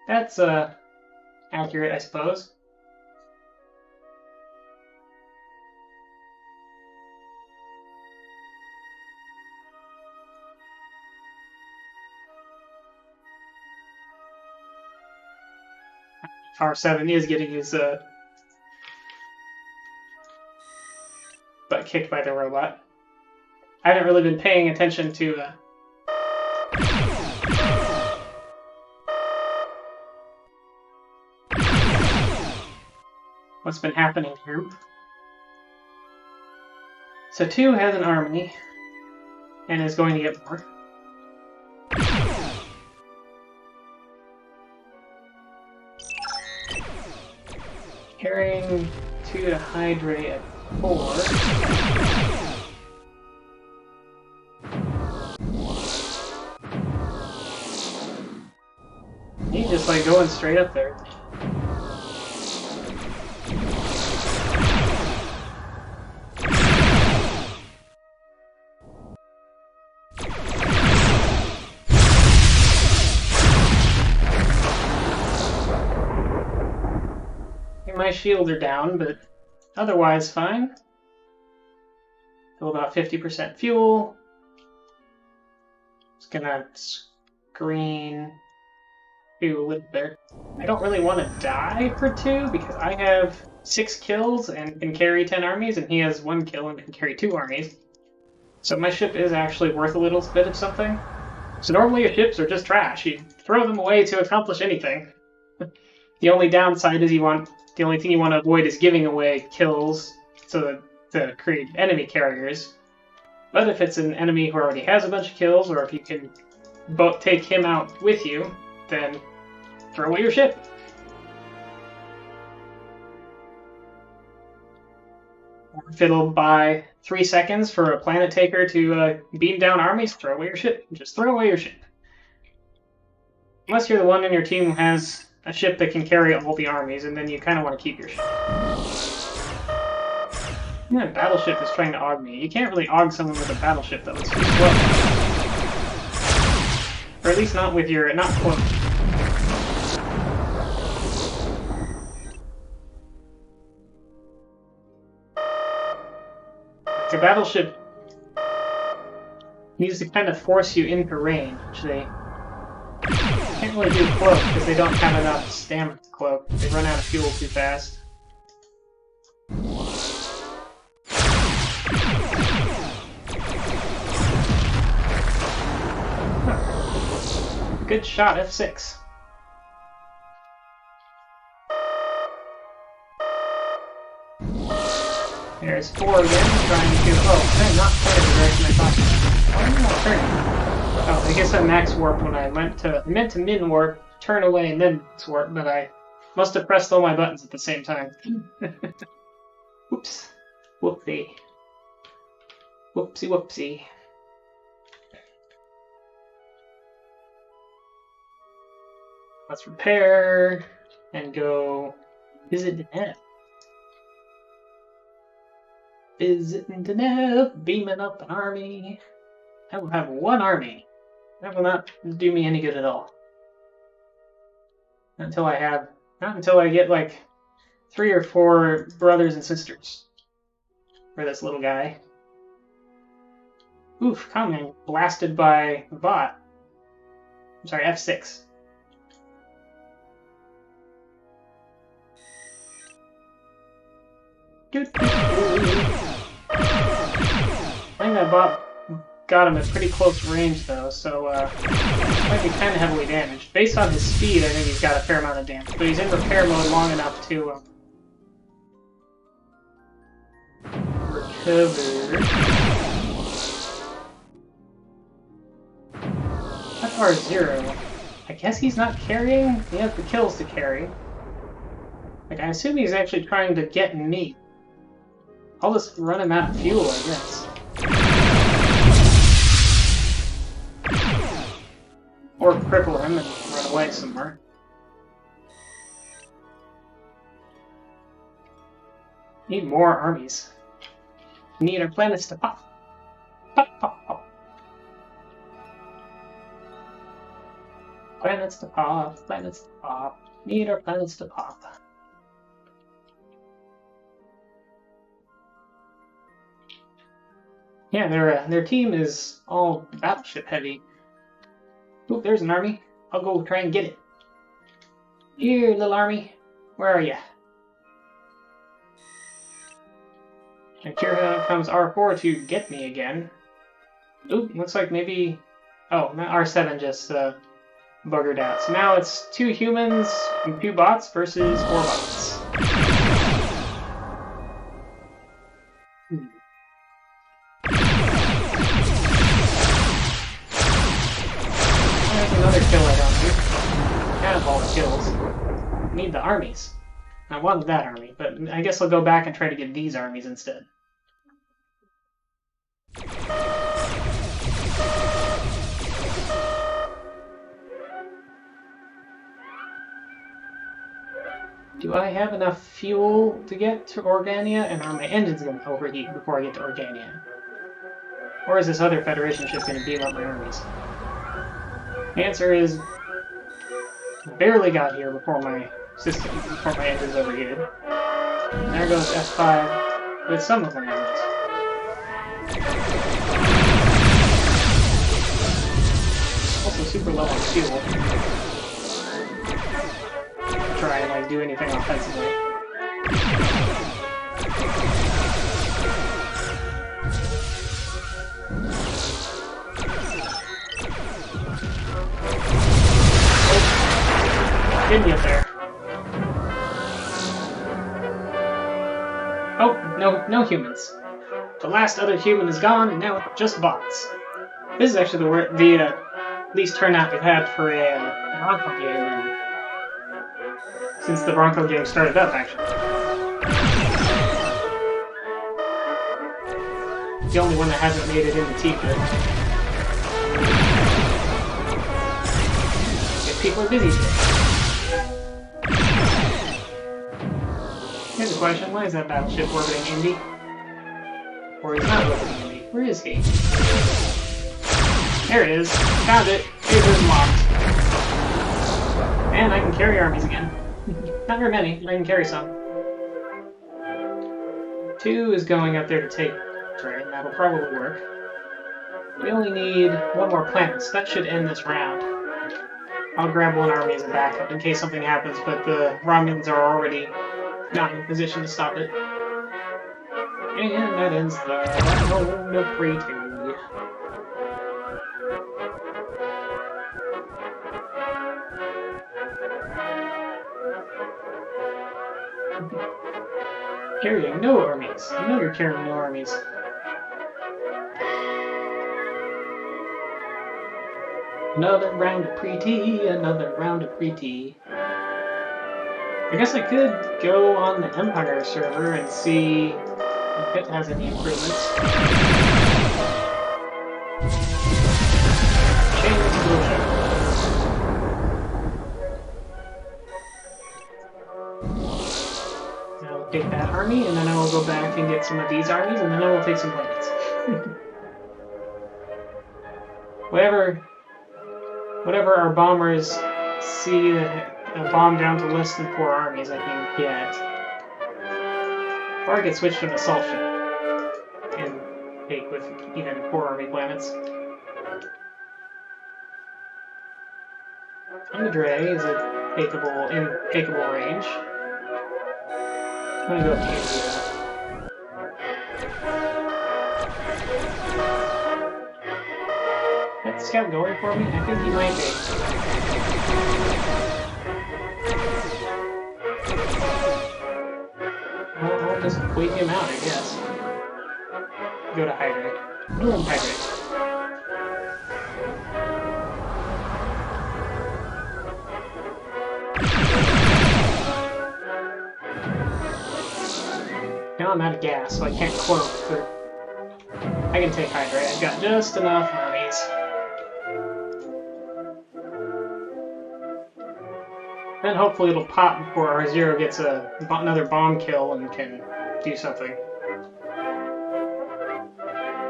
That's, accurate, I suppose. R7 is getting his, butt kicked by the robot. I haven't really been paying attention to what's been happening here. So 2 has an army and is going to get more. Carrying 2 to hydrate at 4. He's just like going straight up there. My shields are down, but otherwise fine. Still about 50% fuel. Just gonna screen do a little bit. I don't really want to die for 2 because I have 6 kills and can carry 10 armies, and he has 1 kill and can carry 2 armies. So my ship is actually worth a little bit of something. So normally your ships are just trash. You throw them away to accomplish anything. The only downside is the only thing you want to avoid is giving away kills to create enemy carriers. But if it's an enemy who already has a bunch of kills, or if you can both take him out with you, then throw away your ship. Or if it'll buy 3 seconds for a planet taker to beam down armies, throw away your ship. Just throw away your ship. Unless you're the one in your team who has a ship that can carry all the armies, and then you kind of want to keep your ship. Yeah, battleship is trying to AUG me. You can't really AUG someone with a battleship that looks too slow. Or at least not with your... not close. The battleship needs to kind of force you into range, which they can't really do cloak because they don't have enough stamina to cloak. They run out of fuel too fast. Huh. Good shot, F6. There's 4 again, trying to... oh, I'm not quite the direction I thought. Why am I not turning? Oh, I guess I max warped when I meant to min warp, turn away, and then max warp, but I must have pressed all my buttons at the same time. Whoops. Whoopsie. Whoopsie whoopsie. Let's repair and go visit Deneb. Visiting Deneb, beaming up an army. I will have 1 army. That will not do me any good at all. Not until I get like 3 or 4 brothers and sisters. For this little guy. Oof, coming. Blasted by a bot. I'm sorry, F6. I think that bot got him at pretty close range though, so might be kind of heavily damaged. Based on his speed, I think he's got a fair amount of damage, but he's in repair mode long enough to recover. That's R0. I guess he's not carrying? He has the kills to carry. Like, I assume he's actually trying to get me. I'll just run him out of fuel, I guess. Or cripple him and run away somewhere. Need more armies. Need our planets to pop. Pop, pop, pop. Planets to pop, planets to pop. Need our planets to pop. Yeah, their team is all battleship heavy. Oop, there's an army. I'll go try and get it. Here, little army. Where are ya? And here comes R4 to get me again. Oop, looks like maybe... oh, R7 just buggered out. So now it's 2 humans and 2 bots versus 4 bots. There's another kill I don't need. Kind of all the kills. Need the armies. I wanted that army, but I guess I'll go back and try to get these armies instead. Do I have enough fuel to get to Organia, and are my engines going to overheat before I get to Organia? Or is this other Federation ship going to beam up my armies? The answer is, I barely got here before my engines overheated. And there goes S5 with some of my armies. Also super low on fuel. Try and do anything offensively. Oh, didn't get there. Oh, no humans. The last other human is gone, and now it's just bots. This is actually the least turnout we've had for a Bronco game since the Bronco game started up, actually. The only one that hasn't made it into T-Fit. If people are busy today. Here's a question, why is that battleship orbiting Indy? Or he's not orbiting Indy. Where is he? There it is. Found it. It is locked. And I can carry armies again. Not very many, but I can carry some. 2 is going up there to take train. That'll probably work. We only need 1 more planet, so that should end this round. I'll grab 1 army as a backup in case something happens, but the Romulans are already not in a position to stop it. And that ends the round of 3-2. Carrying no armies. I know you're carrying no armies. Another round of pre-T, another round of pre-T. I guess I could go on the Empire server and see if it has any improvements. Change explosion. I'll take that army, and then I will go back and get some of these armies, and then I will take some planets. Whatever our bombers see a bomb down to less than 4 armies, I can get. Or I could switch to an assault ship and take with even 4 army planets. Andre is a takeable range. I'm gonna go with India. Is the scout going for me? I think he might be. Well, I'll just wait him out, I guess. Go to hydrate. Hydrate. Now I'm out of gas, so I can't cloak, but I can take hydrate. I've got just enough armies. Then hopefully it'll pop before R0 gets another bomb kill and can do something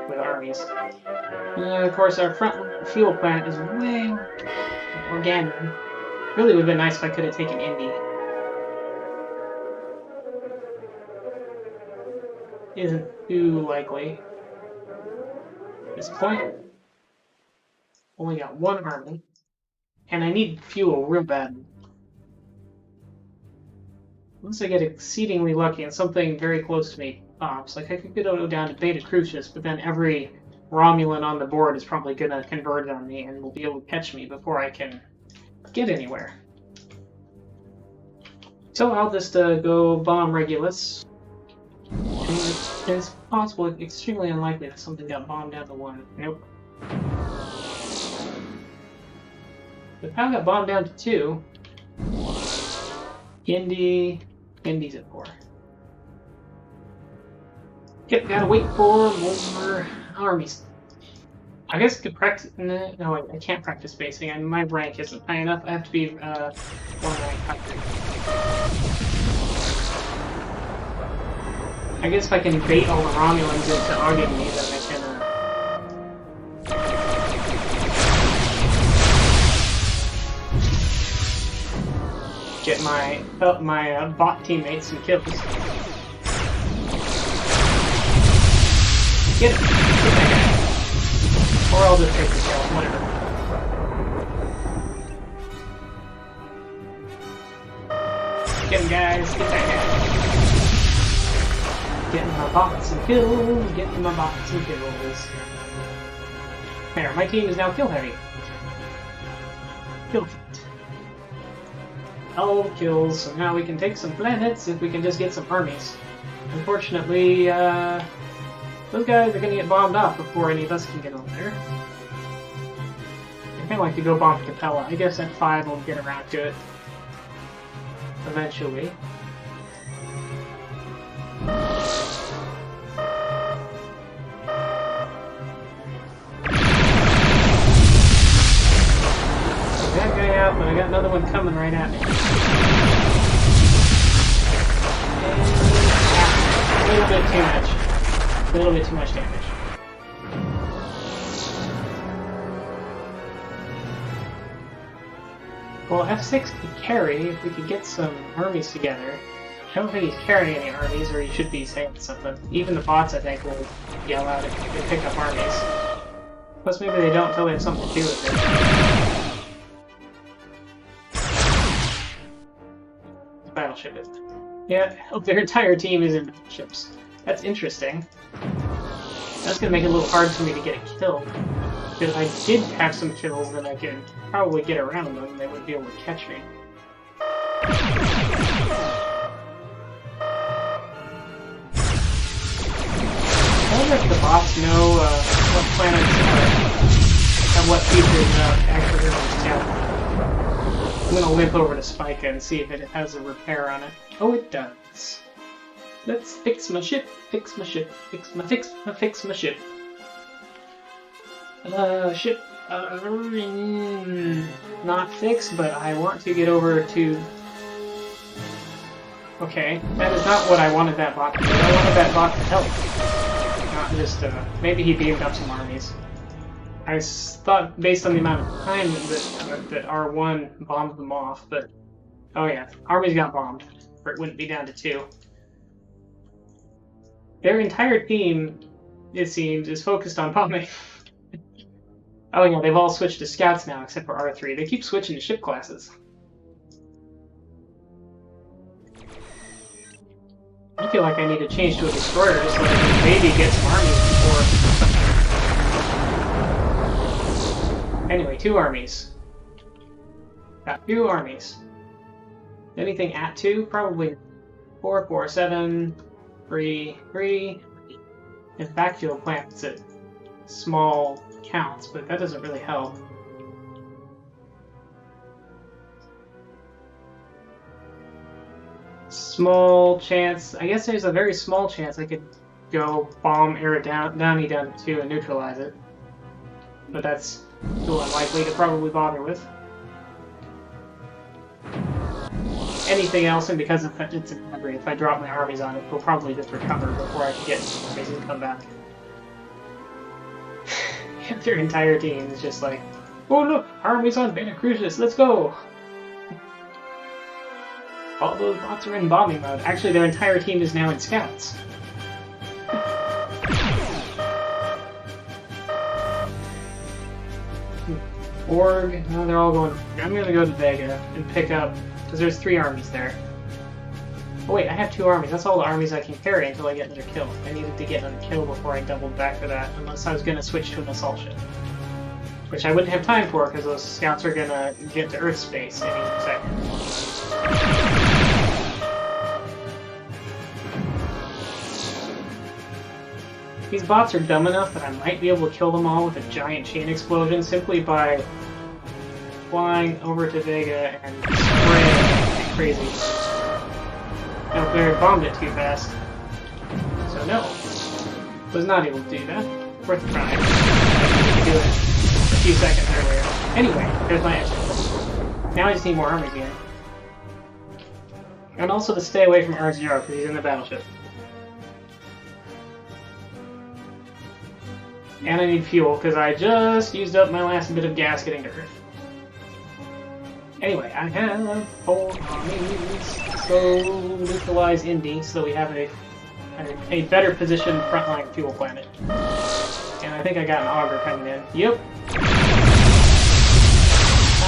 with armies. And of course our front fuel plant is way organic. Really would have been nice if I could have taken Indy. Isn't too likely. At this point, only got 1 army, and I need fuel real bad. Once I get exceedingly lucky and something very close to me pops, like I could go down to Beta Crucius, but then every Romulan on the board is probably going to convert on me and will be able to catch me before I can get anywhere. So I'll just go bomb Regulus. It's possible, extremely unlikely that something got bombed down to 1. Nope. The POW got bombed down to 2. Indy Indy's at 4. Yep, gotta wait for more armies. I guess I could practice. No, wait, I can't practice spacing. My rank isn't high enough. I have to be 1 rank higher. I guess if I can bait all the Romulans into arguing me, then I can. Get my bot teammates some kills. Get him! Get that guy. Or I'll just take the kill, whatever. Get him, guys! Get that guy! Getting my bots some kills! Getting my bots some kills! There, my team is now kill heavy. Kill feet. All the kills, so now we can take some planets if we can just get some armies. Unfortunately, those guys are going to get bombed off before any of us can get on there. I kind of like to go bomb Capella. I guess at 5 we'll get around to it. Eventually. That guy out, but I got another one coming right at me. And, a little bit too much. A little bit too much damage. Well, F6 could carry if we could get some armies together. I don't think he's carrying any armies, or he should be saying something. Even the bots, I think, will yell out if they pick up armies. Plus, maybe they don't until they have something to do with it. The battleship is. Yeah, their entire team is in battleships. That's interesting. That's gonna make it a little hard for me to get a kill. Because if I did have some kills, then I could probably get around them and they wouldn't be able to catch me. I wonder if the bots know what planets have what features actually are down. I'm gonna limp over to Spica and see if it has a repair on it. Oh, it does. Let's fix my ship, fix my ship, fix my ship. Ship, not fixed, but I want to get over to... Okay, that is not what I wanted that bot to do. I wanted that bot to help. Not just, maybe he beamed up some armies. I thought, based on the amount of time that R1 bombed them off, but... Oh yeah, armies got bombed, or it wouldn't be down to 2. Their entire team, it seems, is focused on bombing. Oh yeah, they've all switched to scouts now, except for R3. They keep switching to ship classes. I feel like I need to change to a destroyer just so I can maybe get some armies before. Anyway, 2 armies. Got 2 armies. Anything at 2? Probably 4, 4, 7, 3, 3. In fact, you'll plant at small counts, but that doesn't really help. Small chance. I guess there's a very small chance I could go bomb Downey down to 2 and neutralize it. But that's still unlikely to probably bother with. Anything else, and because it's a memory, if I drop my armies on it, we'll probably just recover before I can get armies and come back. Their entire team is just like, oh look, armies on Beta Crucis, let's go! All those bots are in bombing mode. Actually, their entire team is now in scouts. Org, no, they're all going. I'm gonna go to Vega and pick up, because there's 3 armies there. Oh wait, I have 2 armies. That's all the armies I can carry until I get another kill. I needed to get another kill before I doubled back for that, unless I was gonna switch to an assault ship. Which I wouldn't have time for, because those scouts are gonna get to Earth space any second. These bots are dumb enough that I might be able to kill them all with a giant chain explosion simply by flying over to Vega and spraying like crazy. No, Blair bombed it too fast. So no, was not able to do that. Worth a try. I didn't do it a few seconds earlier. Anyway, there's my exit. Now I just need more armies again. And also to stay away from R0 because he's in the battleship. And I need fuel because I just used up my last bit of gas getting to Earth. Anyway, I have 4 armies, so neutralize Indy so we have a better positioned frontline fuel planet. And I think I got an auger coming in. Yep.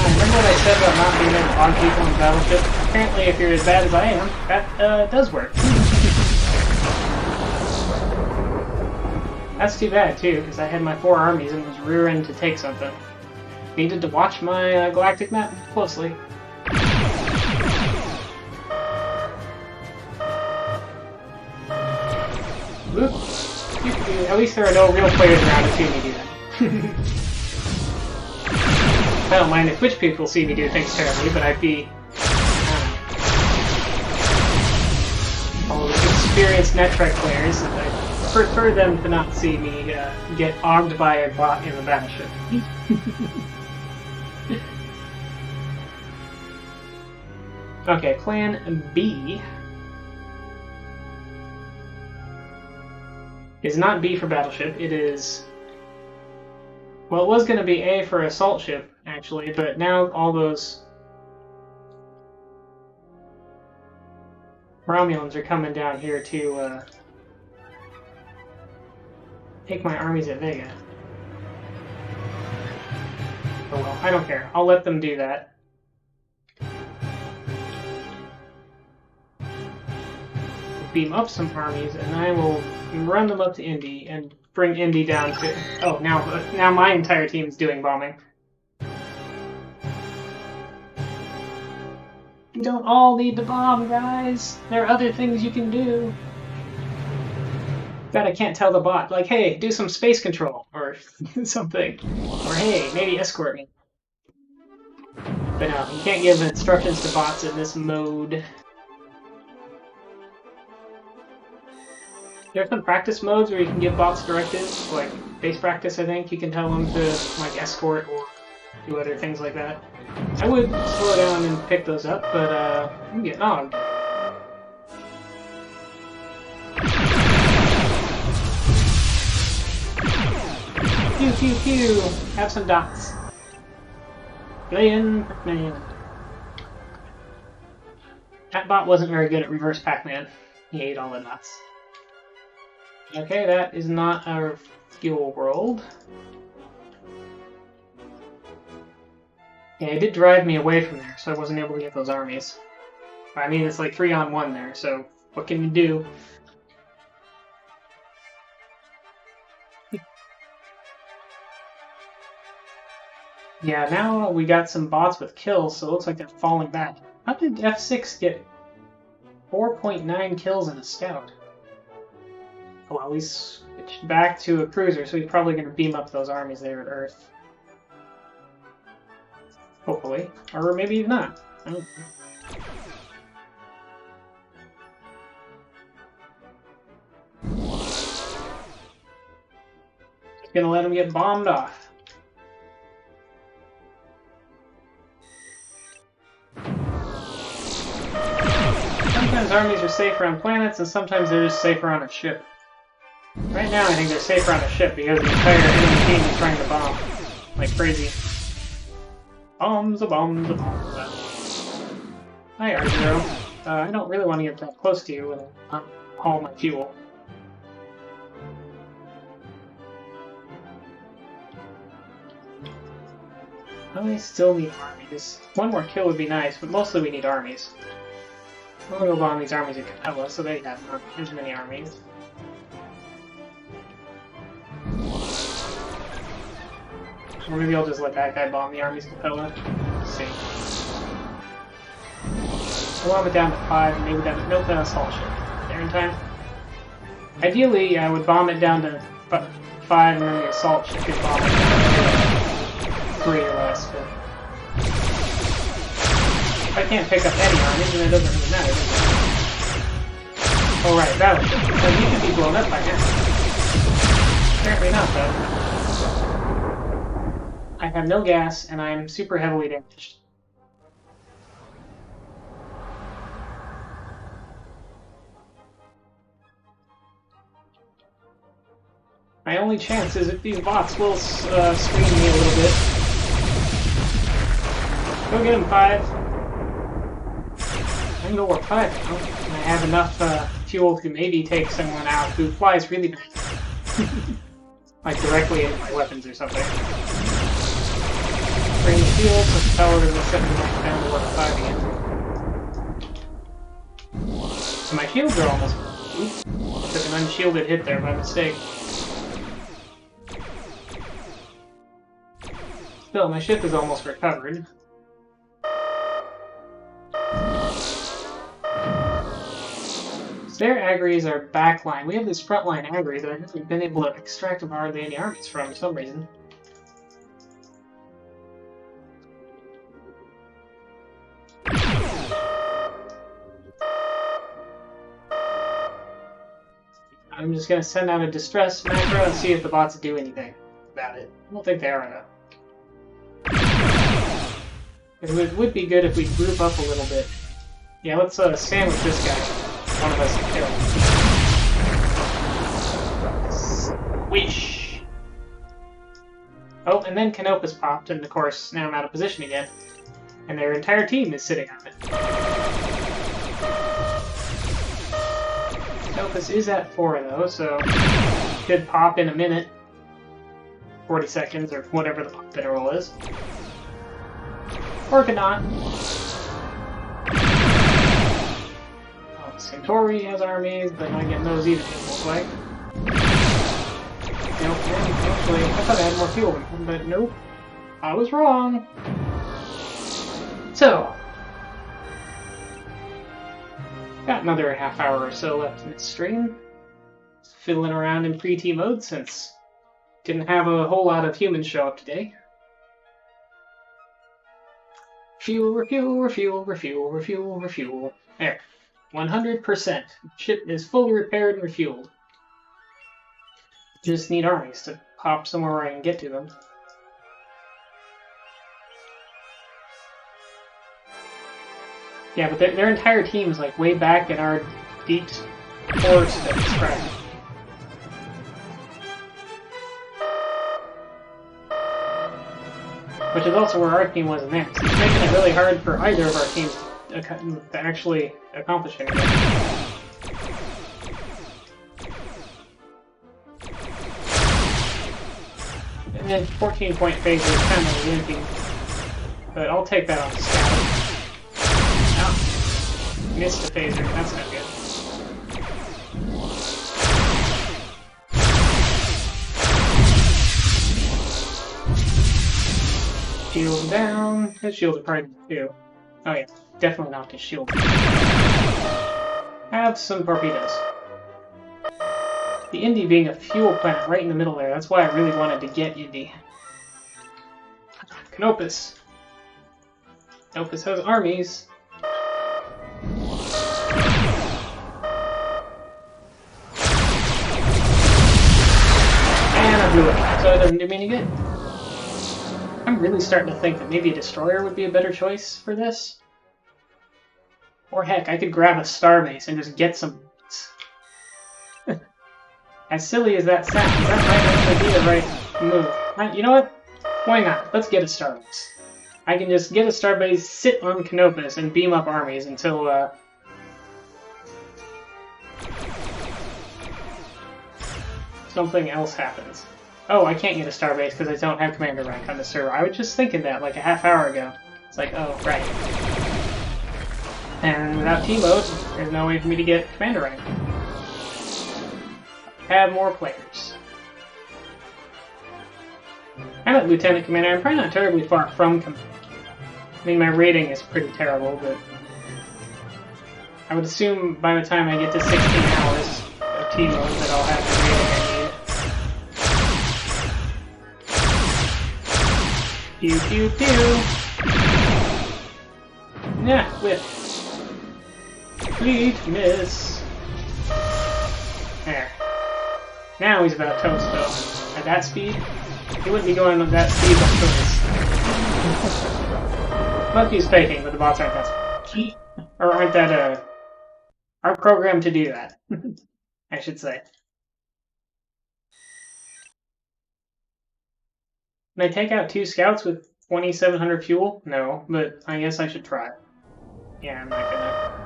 Remember what I said about not being able to log people in Battleship? Apparently, if you're as bad as I am, that does work. That's too bad, too, because I had my 4 armies and was rearing to take something. Needed to watch my galactic map closely. Whoop. At least there are no real players around to see me do that. I don't mind if Twitch people see me do things terribly, but I'd be all the experienced Netrek players, and I prefer them to not see me get armed by a bot in the battleship. Okay, Plan B is not B for battleship, it is... Well, it was going to be A for assault ship, actually, but now all those Romulans are coming down here to take my armies at Vega. Oh well, I don't care. I'll let them do that. Beam up some armies, and I will run them up to Indy and bring Indy down to... Oh, now my entire team is doing bombing. You don't all need to bomb, guys. There are other things you can do. God, I can't tell the bot, like, hey, do some space control, or something. Or hey, maybe escort me. But no, you can't give instructions to bots in this mode. There are some practice modes where you can give bots directives, like base practice, I think. You can tell them to, like, escort or do other things like that. I would slow down and pick those up, but, I'm getting on. Pew, pew, pew! Have some dots. Playing Pac-Man. That bot wasn't very good at reverse Pac-Man. He ate all the dots. Okay, that is not our fuel world. Yeah, it did drive me away from there, so I wasn't able to get those armies. I mean, it's like 3-on-1 there, so what can you do? Yeah, now we got some bots with kills, so it looks like they're falling back. How did F6 get 4.9 kills in a scout? Well, we switched back to a cruiser, so he's probably going to beam up those armies there at Earth. Hopefully. Or maybe he's not. I don't know. Just going to let him get bombed off. Sometimes armies are safer on planets, and sometimes they're just safer on a ship. Right now, I think they're safer on a ship because the entire enemy team is trying to bomb like crazy. Bombs, bombs, bombs. Hi, R0. I don't really want to get that close to you and haul my fuel. I still need armies. One more kill would be nice, but mostly we need armies. I'm gonna go bomb these armies at Capella so they have not as many armies. Or maybe I'll just let that guy bomb the armies at Capella. Let's see. I'll bomb it down to 5 and maybe down to build an assault ship. There in time. Ideally, I would bomb it down to 5 and then the assault ship could bomb it down to 3 or less. But if I can't pick up any armies, then it doesn't really matter, does it? Oh right, battleship. So you could be blown up by now. Apparently not, though. I have no gas, and I'm super heavily damaged. My only chance is if these bots will screen me a little bit. Go get him, 5. I can go warp 5 now, and I have enough fuel to maybe take someone out who flies really bad. Like directly into my weapons or something. Range shield, so the power will set me back down to warp 5 again. So my shields are almost... Oops. Took an unshielded hit there by mistake. Still, my ship is almost recovered. Their agris are backline. We have this frontline agri that I haven't been able to extract hardly any armies from for some reason. I'm just going to send out a distress macro and see if the bots do anything about it. I don't think they are enough. It would be good if we group up a little bit. Yeah, let's sandwich this guy. One of us can kill. Swish! Oh, and then Canopus popped, and of course, now I'm out of position again. And their entire team is sitting on it. Canopus is at 4 though, so could pop in a minute. 40 seconds, or whatever the pop interval is. Or could not. Centauri has armies, but not getting those either, it looks like. Nope, actually, I thought I had more fuel in them, but nope. I was wrong. So, got another half hour or so left in this stream. Just fiddling around in pre-T mode since didn't have a whole lot of humans show up today. Fuel, refuel, refuel, refuel, refuel, refuel. There. 100%. Ship is fully repaired and refueled. Just need armies to pop somewhere where I can get to them. Yeah, but their entire team is like way back in our deep forest that is trapped. Which is also where our team was in there. So it's making it really hard for either of our teams to actually accomplish anything. And then 14-point phaser is kind of limping, but I'll take that on scout. Oh, missed the phaser, that's not good. Shield down. His shields are probably too. Oh yeah, definitely knocked his shield. Have some torpedoes. The Indy being a fuel planet right in the middle there, that's why I really wanted to get Indy. Canopus. Canopus has armies. And I blew it, so it doesn't do me any good. I'm really starting to think that maybe a destroyer would be a better choice for this. Or heck, I could grab a starbase and just get some... As silly as that sounds, that might actually be the right move. You know what? Why not? Let's get a starbase. I can just get a starbase, sit on Canopus, and beam up armies until, something else happens. Oh, I can't get a starbase because I don't have commander rank on the server. I was just thinking that like a half hour ago. It's like, oh, right. And without T-mode, there's no way for me to get commander rank. Have more players. I'm at Lieutenant Commander. I'm probably not terribly far from Commander. I mean, my rating is pretty terrible, but I would assume by the time I get to 16 hours of T-mode that I'll have the rating I need. Pew pew pew! Yeah, whiff. Complete miss. Now he's about toast, though. At that speed, he wouldn't be going at that speed on toast. Must be faking, but the bots aren't that speed. Or aren't programmed to do that. I should say. Can I take out 2 scouts with 2,700 fuel? No, but I guess I should try. Yeah, I'm not gonna.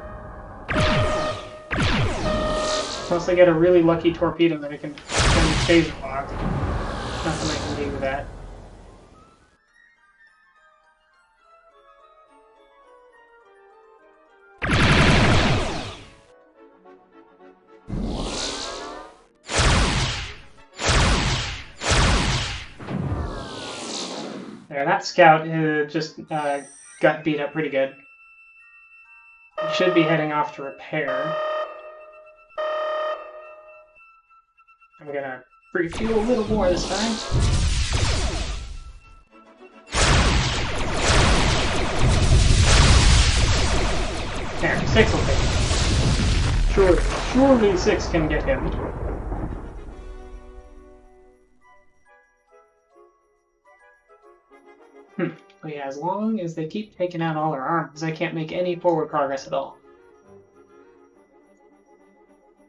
Unless I get a really lucky torpedo that I can send phaser lock. Nothing I can do with that. There, that scout just got beat up pretty good. It should be heading off to repair. I'm gonna refuel a little more this time. There, 6 will take it. Surely 6 can get him. But yeah, as long as they keep taking out all their arms, I can't make any forward progress at all.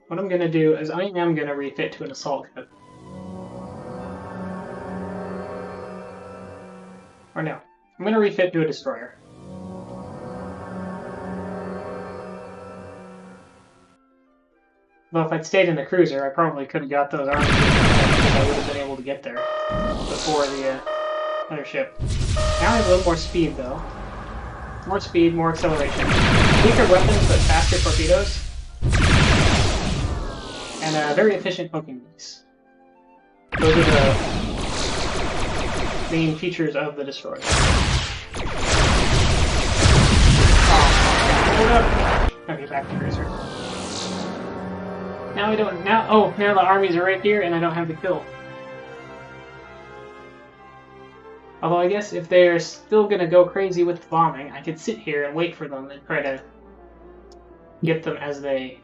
What I'm going to do is I am going to refit to an assault ship. Or no, I'm going to refit to a destroyer. Well, if I'd stayed in the cruiser, I probably could have got those arms because I would have been able to get there before the other ship. Now I have a little more speed, though. More speed, more acceleration. Weaker weapons, but faster torpedoes. And a very efficient poking base. Those are the main features of the destroyer. Oh, hold up. Okay, back to cruiser. Now I don't. Now the armies are right here, and I don't have the kill. Although I guess if they're still gonna go crazy with bombing, I could sit here and wait for them and try to get them as they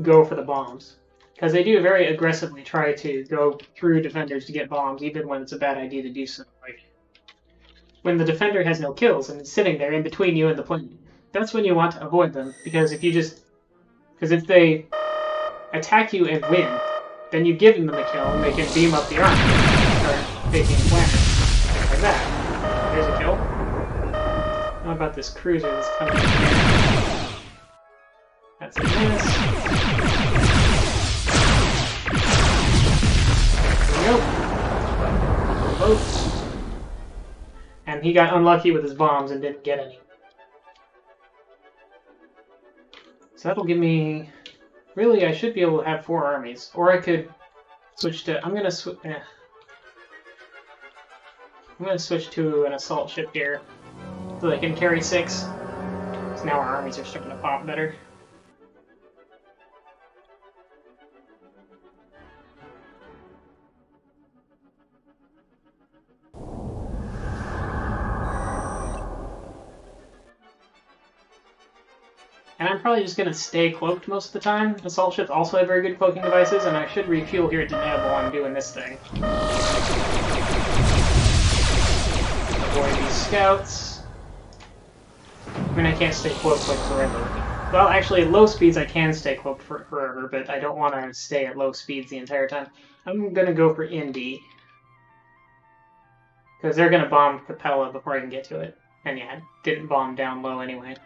go for the bombs. Because they do very aggressively try to go through defenders to get bombs, even when it's a bad idea to do so. Like, when the defender has no kills and is sitting there in between you and the plane, that's when you want to avoid them. Because if if they attack you and win, then you've given them a kill and they can beam up the army and start taking planners. Like that. There's a kill. How about this cruiser that's coming in here? That's a miss. There we go. Both. And he got unlucky with his bombs and didn't get any. So that'll give me... Really, I should be able to have 4 armies. Or I could switch to... I'm gonna switch to an assault ship here. So they can carry 6. So now our armies are starting to pop better. And I'm probably just going to stay cloaked most of the time. Assault ships also have very good cloaking devices, and I should refuel here at Deneb while I'm doing this thing. Avoid these scouts. I mean, I can't stay cloaked like forever. Well, actually, at low speeds I can stay cloaked forever, but I don't want to stay at low speeds the entire time. I'm going to go for Indy. Because they're going to bomb Capella before I can get to it. And yeah, it didn't bomb down low anyway.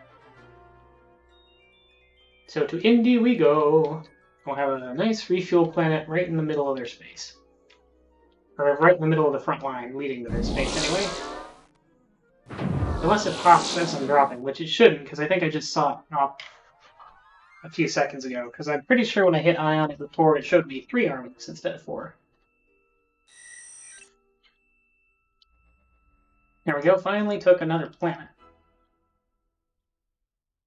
So to Indy we go. We'll have a nice refuel planet right in the middle of their space. Or right in the middle of the front line, leading to their space anyway. Unless it pops as I'm dropping, which it shouldn't, because I think I just saw it pop a few seconds ago. Because I'm pretty sure when I hit I on it before, it showed me 3 armies instead of 4. There we go, finally took another planet.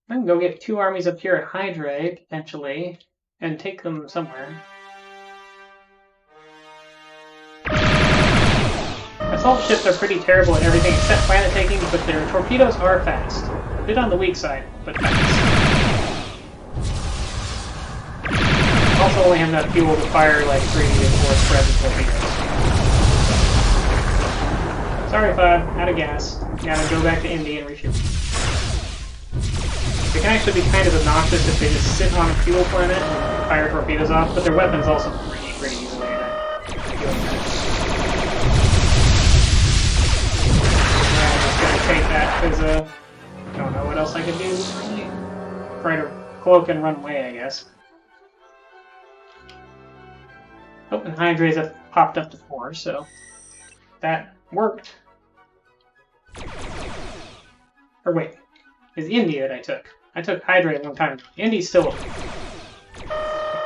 I can go get 2 armies up here at Hydra, potentially, and take them somewhere. Assault ships are pretty terrible at everything except planet taking, but their torpedoes are fast. A bit on the weak side, but fast. Also only have enough fuel to fire like 3 or 4 spreads of torpedoes. Sorry if I'm out of gas. Gotta go back to Indy and refuel. They can actually be kind of obnoxious if they just sit on a fuel planet and fire torpedoes off, but their weapons also pretty easily at doing that. I'm just gonna take that because I don't know what else I could do. Try to cloak and run away, I guess. Oh, and hydrates have popped up to 4, so that worked. Or wait, it's Indy that I took. I took Hydrate a long time ago. Indy's still open.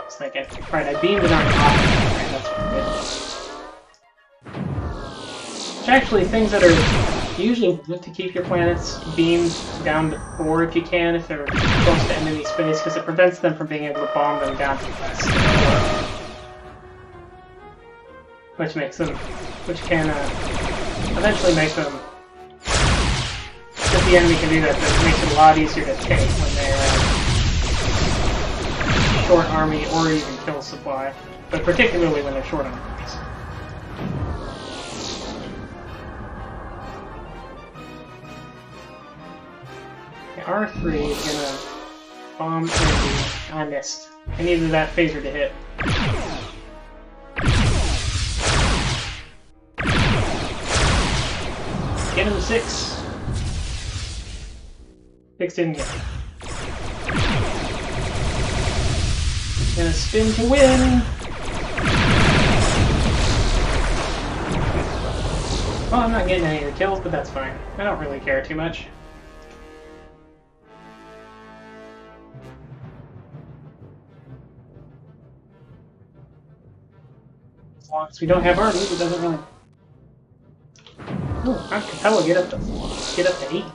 It's like, right, I beamed it on the top. Right, that's what I did. Which actually, things that are usually good to keep your planets beamed down to 4 if you can, if they're close to enemy space, because it prevents them from being able to bomb them down to less. Which makes them, which can eventually make them, if the enemy can do that, it makes it a lot easier to take when they're short army or even kill supply, but particularly when they're short on armies. Okay, R3 is gonna bomb Indy. I missed. I needed that phaser to hit. Get him 6. 6 didn't get him. Gonna spin to win. Well, I'm not getting any of your kills, but that's fine. I don't really care too much. As long as we don't have armies, it doesn't really. Oh, how Capella get up to 8.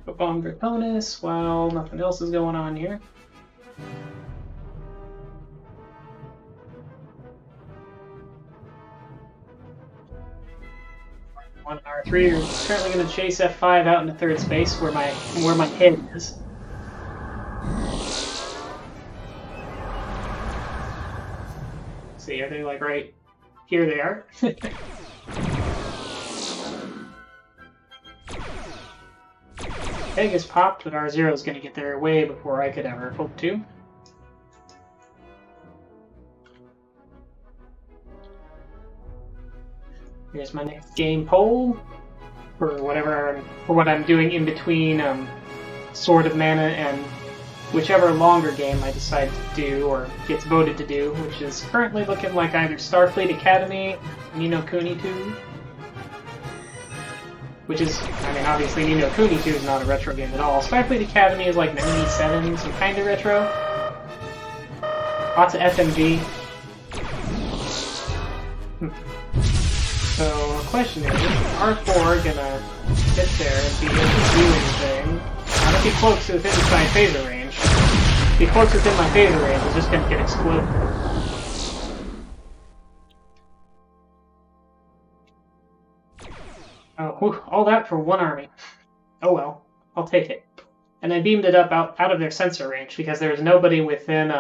Go bomb Draconis while nothing else is going on here. On R3, we're currently going to chase F5 out into 3rd space where my head is. See, are they like right? Here they are. Egg is popped, but R0 is going to get there way before I could ever hope to. Here's my next game poll for what I'm doing in between Sword of Mana and whichever longer game I decide to do or gets voted to do, which is currently looking like either Starfleet Academy or Ni no Kuni 2. Which is, I mean, obviously Ni no Kuni 2 is not a retro game at all. Starfleet Academy is like 97, so kind of retro. Lots of FMV. So the question is R4 gonna sit there and be able to do anything? Not if he cloaks within my phaser range. If he cloaks within my phaser range, he's just gonna get exploded. Oh, whew, all that for 1 army. Oh well, I'll take it. And I beamed it up out of their sensor range because there was nobody within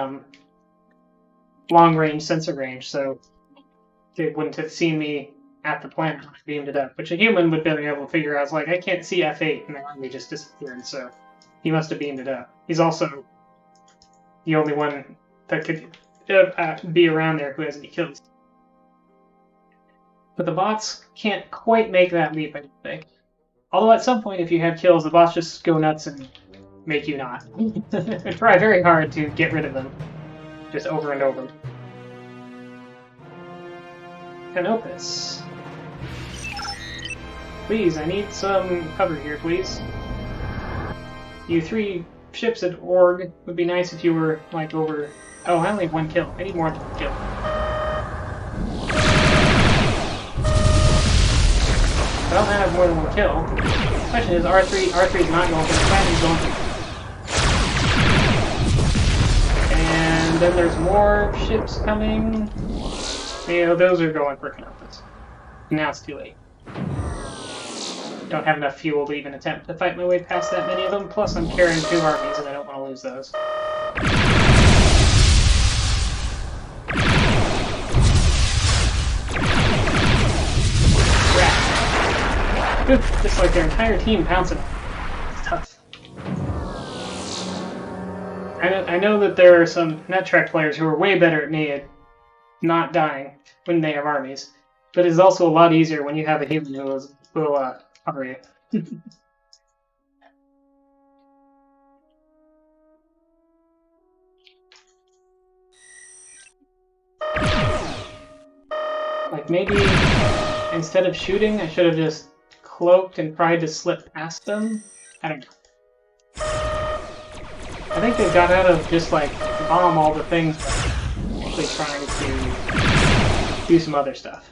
long-range sensor range, so they wouldn't have seen me at the planet when I beamed it up, which a human would be able to figure out. I was like, I can't see F8, and the army just disappeared, so he must have beamed it up. He's also the only one that could be around there who has any kills. But the bots can't quite make that leap, I think. Although at some point, if you have kills, the bots just go nuts and make you not. I try very hard to get rid of them, just over and over. Canopus. Please, I need some cover here, please. You 3 ships at Org would be nice if you were, like, over... Oh, I only have 1 kill. I need more than 1 kill. I don't have more than 1 kill. The question is, R3 is not going for the plan, he's going for... And then there's more ships coming. You know, those are going for Canopus. Now it's too late. don't have enough fuel to even attempt to fight my way past that many of them. Plus, I'm carrying 2 armies, and I don't want to lose those. Crap. Just like their entire team pouncing. It's tough. I know that there are some Netrek players who are way better at me at not dying when they have armies, but it's also a lot easier when you have a human who will cover you. Like maybe instead of shooting, I should have just cloaked and tried to slip past them. I don't know. I think they've got out of just like bomb all the things, but actually trying to do some other stuff.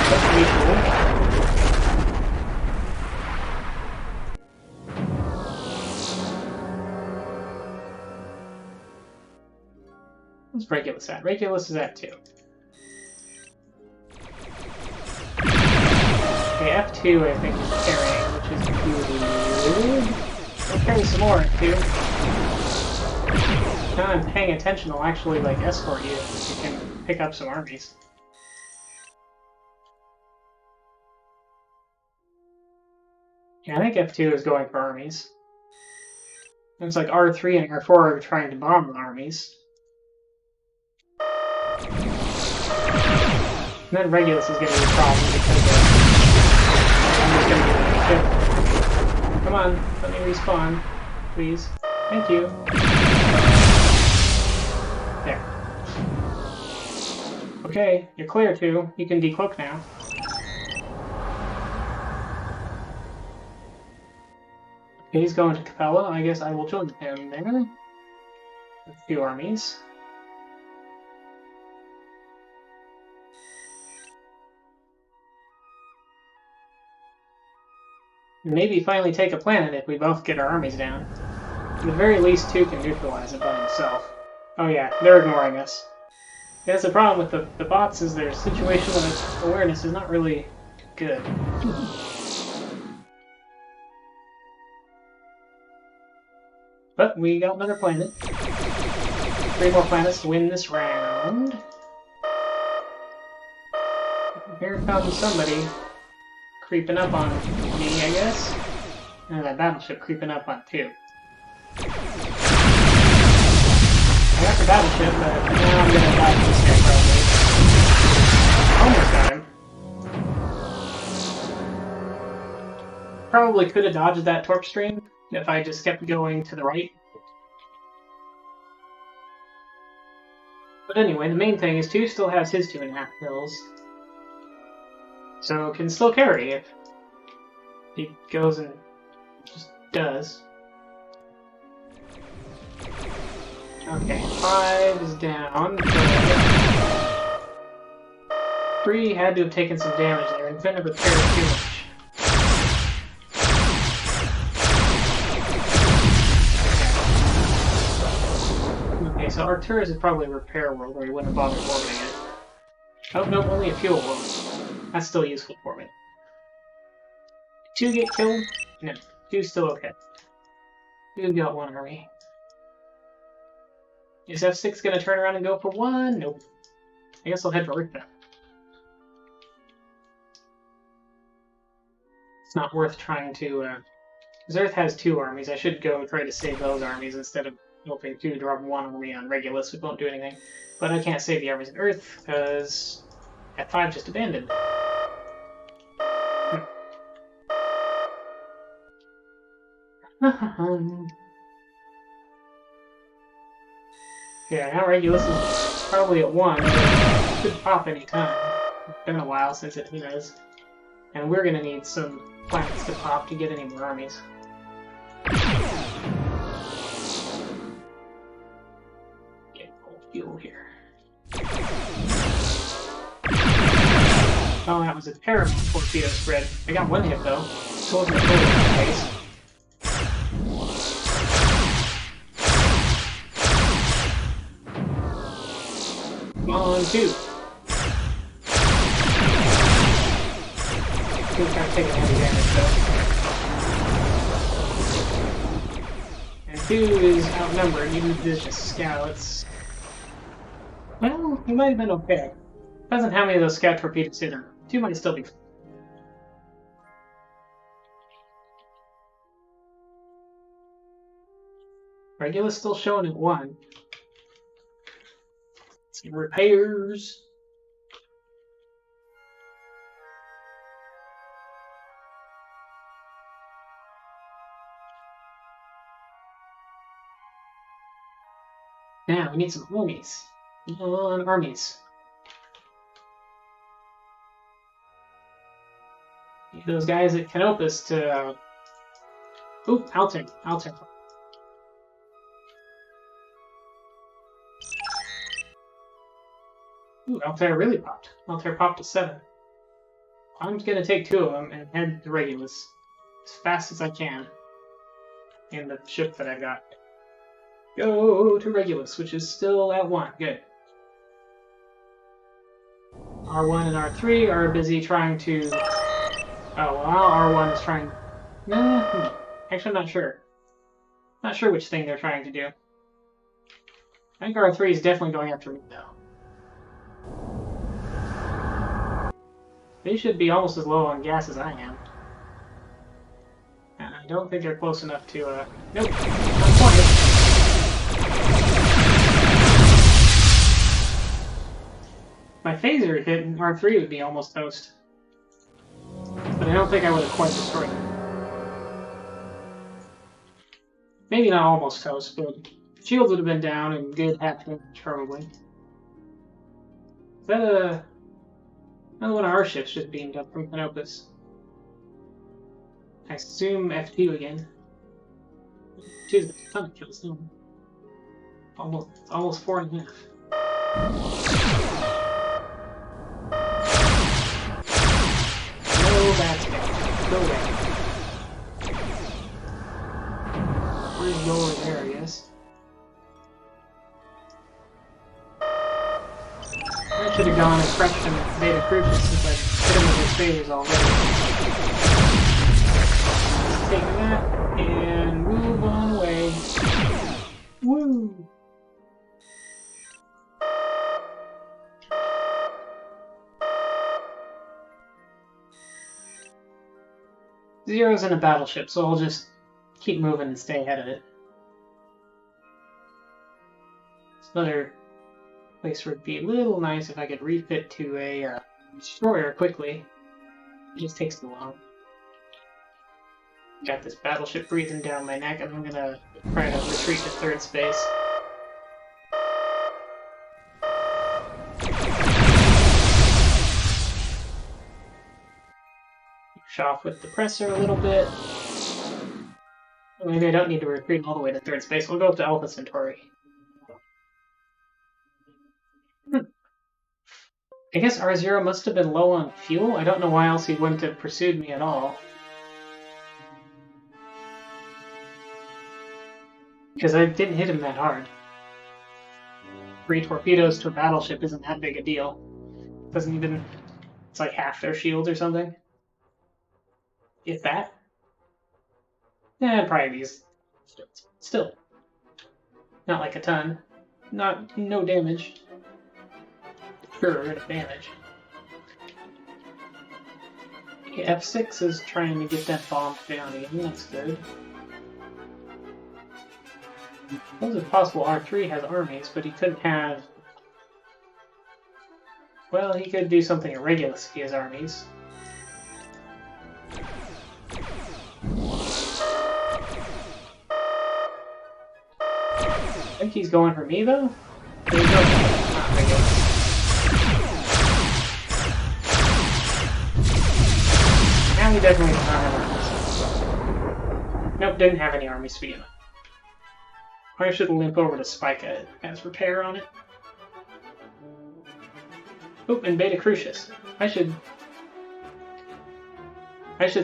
That's pretty cool. What's Regulus at? Regulus is at 2. Okay, F2 I think is carrying, which is good. I'll carry some more at 2. Now I'm paying attention, I'll actually like escort you if you can pick up some armies. Yeah, I think F2 is going for armies. Looks like R3 and R4 are trying to bomb the armies. And then Regulus is going to be a problem because I'm just going to get a ship. Come on, let me respawn, please. Thank you. There. Okay, you're clear too. You can decloak now. Okay, he's going to Capella. I guess I will join him there. With a few armies. Maybe finally take a planet if we both get our armies down. At the very least, 2 can neutralize it by himself. Oh yeah, they're ignoring us. Yeah, that's the problem with the bots is their situational awareness is not really good. But we got another planet. 3 more planets to win this round. Here comes somebody creeping up on me, I guess. And that battleship creeping up on 2. I got the battleship, but now I'm gonna dodge this guy probably. Almost got him. Probably could have dodged that torp stream if I just kept going to the right. But anyway, the main thing is 2 still has his 2.5 kills. So can still carry if he goes and just does. Okay, 5 is down. 3 had to have taken some damage there and couldn't have repaired too much. Okay, so Arcturus is probably a repair world where he wouldn't have bothered orbiting it. Oh, no, only a fuel world. That's still useful for me. 2 get killed? No, 2's still okay. 2 got 1 army. Is F6 gonna turn around and go for 1? Nope. I guess I'll head for Earth now. It's not worth trying to, because Earth has 2 armies. I should go try to save those armies instead of hoping to drop 1 army on Regulus, which won't do anything. But I can't save the armies on Earth, because F5 just abandoned. Yeah, now Regulus is probably at 1. It could pop any time. It's been a while since it has. And we're gonna need some planets to pop to get any more armies. Get full fuel here. Oh, that was a terrible torpedo spread. I got 1 hit though. It wasn't a total face. Come on, 2. 2 start taking heavy damage, though. And 2 is outnumbered, even if it is just scouts. Well, he might have been okay. Depends on how many of those scout torpedoes hit him. 2 might still be. Regulus still showing at 1. Some repairs. Now we need some armies. Come on, armies. Need those guys at Canopus to. Ooh, Altair. Ooh, Altair really popped. Altair popped to 7. I'm gonna take 2 of them and head to Regulus as fast as I can in the ship that I got. Go to Regulus, which is still at 1. Good. R1 and R3 are busy trying to... Oh, well, R1 is trying... Actually, I'm not sure. Not sure which thing they're trying to do. I think R3 is definitely going after me, though. They should be almost as low on gas as I am. And I don't think they're close enough to, Nope, not quite. My phaser hit and R3 would be almost toast. But I don't think I would have quite destroyed it. Maybe not almost toast, but shields would have been down and good half damage probably. Is that another one of our ships just beamed up from Canopus? I assume F2 again. F2's a ton of kills, no? Almost 4.5. No, that's bad. Go away. Where's go over there, I guess. I should have gone and prepped him with Beta Crucius since I hit him with his phasers already. Let's take that and move on away. Woo! Zero's in a battleship, so I'll just keep moving and stay ahead of it. It's another place where it'd be a little nice if I could refit to a destroyer quickly. It just takes too long. Got this battleship breathing down my neck, and I'm gonna try to retreat to 3rd space. Off with the presser a little bit. Maybe I don't need to retreat all the way to 3rd space. We'll go up to Alpha Centauri. I guess R0 must have been low on fuel. I don't know why else he wouldn't have pursued me at all. Because I didn't hit him that hard. 3 torpedoes to a battleship isn't that big a deal. Doesn't even... It's like half their shields or something. If that? Yeah, probably these. Still. Not like a ton. No damage. Sure, rid of damage. F6 is trying to get that bomb down again, that's good. It was possible R3 has armies, but he couldn't have... Well, he could do something irregular if he has armies. I think he's going for me, though? There's no... Now he definitely does not have armies. Nope, didn't have any armies to begin with. I should limp over to Spica as repair on it. Oop, and Beta Crucius. I should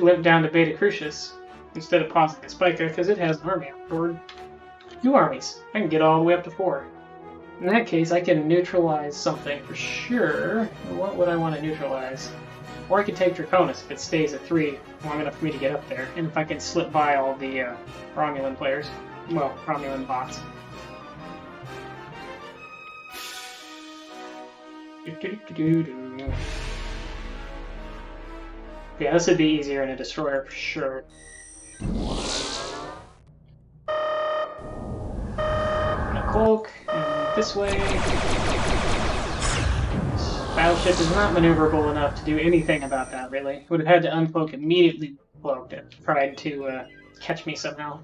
limp down to Beta Crucius instead of pausing at Spica, because it has an army on board. 2 armies. I can get all the way up to 4. In that case, I can neutralize something for sure. What would I want to neutralize? Or I could take Draconis if it stays at 3 long enough for me to get up there, and if I can slip by all the Romulan players. Well, Romulan bots. Yeah, this would be easier in a destroyer for sure. And a cloak, and this way. Battleship is not maneuverable enough to do anything about that, really. Would have had to uncloak immediately cloaked it, tried to catch me somehow.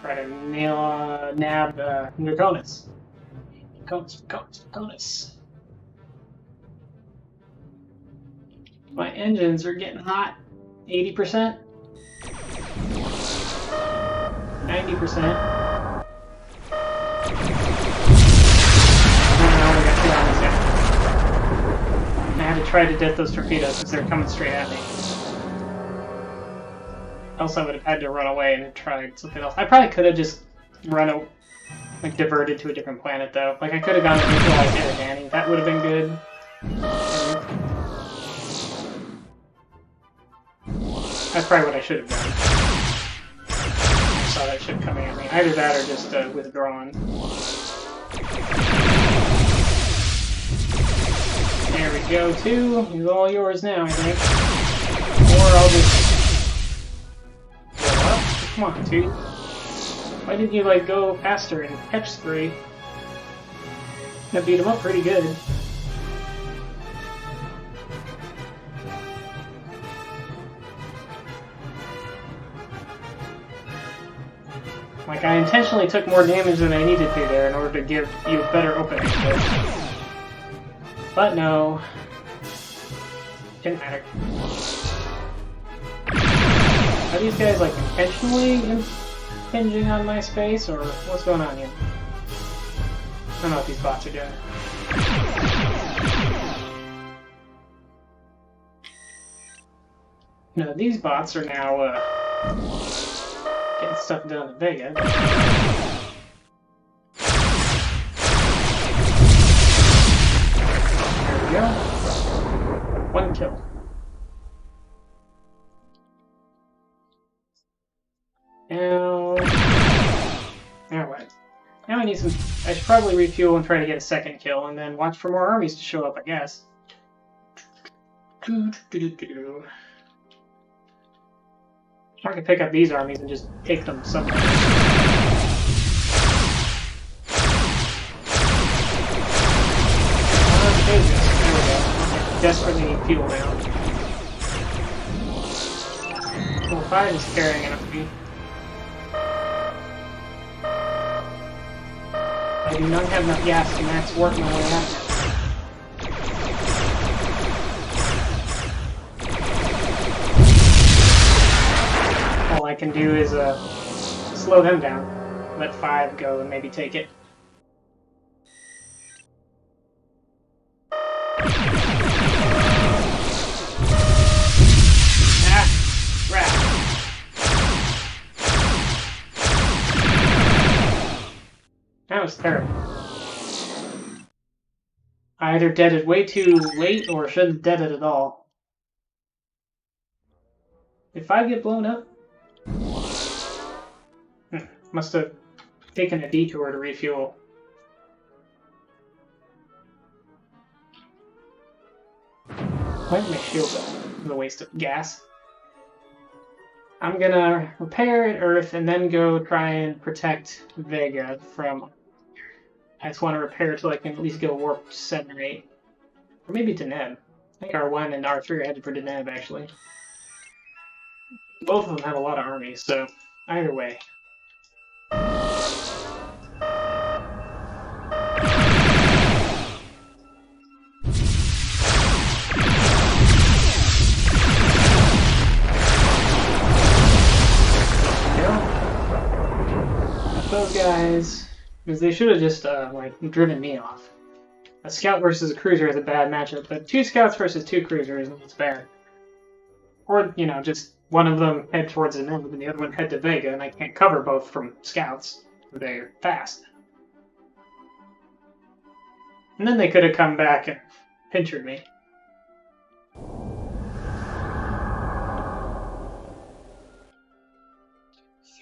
Try to nab Draconis. Draconis. My engines are getting hot. 80%. 90%. I had to try to death those torpedoes because they're coming straight at me. Else I would have had to run away and tried something else. I probably could have just diverted to a different planet though. Like I could have gone to neutralize Danny. That would have been good. That's probably what I should have done. I saw that ship coming at me. Either that or just withdrawn. There we go, 2. He's all yours now, I think. Or I'll just... Come on, 2. Why didn't you, go faster and catch 3? That beat him up pretty good. I intentionally took more damage than I needed to there in order to give you a better opening. But no. Didn't matter. Are these guys intentionally impinging on my space, or what's going on here? I don't know what these bots are doing. No, these bots are now getting stuff done to Vega. There we go. 1 kill. Now what? Now I need some... I should probably refuel and try to get a second kill, and then watch for more armies to show up, I guess. I could pick up these armies and just take them somewhere. There we go. Desperately need fuel now. Well, 5 is carrying enough to be. I do not have enough gas to max warp my way out. All I can do is slow them down. Let 5 go and maybe take it. That was terrible. I either deaded way too late or shouldn't have deaded at all. Did 5 get blown up? Must have taken a detour to refuel. Why did my shield go? It was a waste of gas. I'm gonna repair at Earth and then go try and protect Vega from... I just want to repair so I can at least go warp 7 or 8. Or maybe Deneb. I think R1 and R3 are headed for Deneb, actually. Both of them have a lot of armies, so either way. Those guys, because they should have just driven me off. A scout versus a cruiser is a bad matchup, but 2 scouts versus 2 cruisers is bad. Or, just one of them head towards the node and the other one head to Vega, and I can't cover both from scouts. They're fast. And then they could have come back and pinchered me.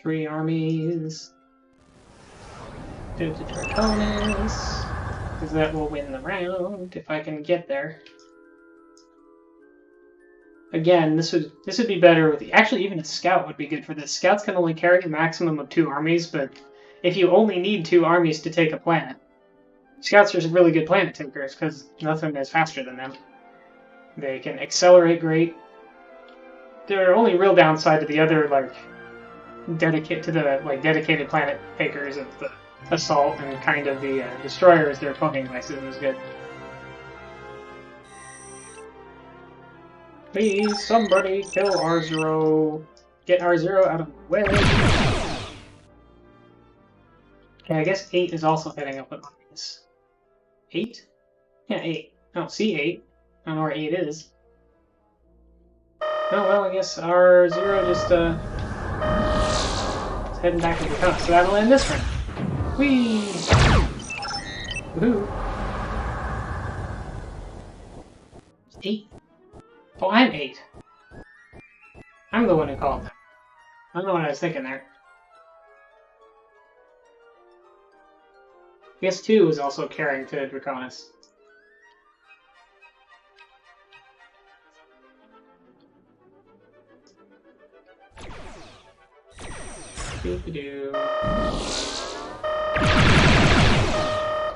Three armies. Do the Draconis. Because that will win the round if I can get there. Again, this would be better with actually even a scout would be good for this. Scouts can only carry a maximum of 2 armies, but if you only need 2 armies to take a planet, scouts are really good planet takers because nothing is faster than them. They can accelerate great. Their only real downside to the other dedicated planet takers of the assault and kind of the destroyers, their cloaking devices is good. Please, somebody kill R0. Get R0 out of the way. Okay, I guess 8 is also heading up with armies. 8? Yeah, 8. Oh, C8. I don't know where 8 is. Oh, well, I guess R0 just, is heading back to the coast, so that'll end this round. Whee! Woohoo! 8. Oh, I'm 8. I'm the one who called them. I don't know what I was thinking there. I guess 2 is also carrying to Draconis. Doo-doo-doo.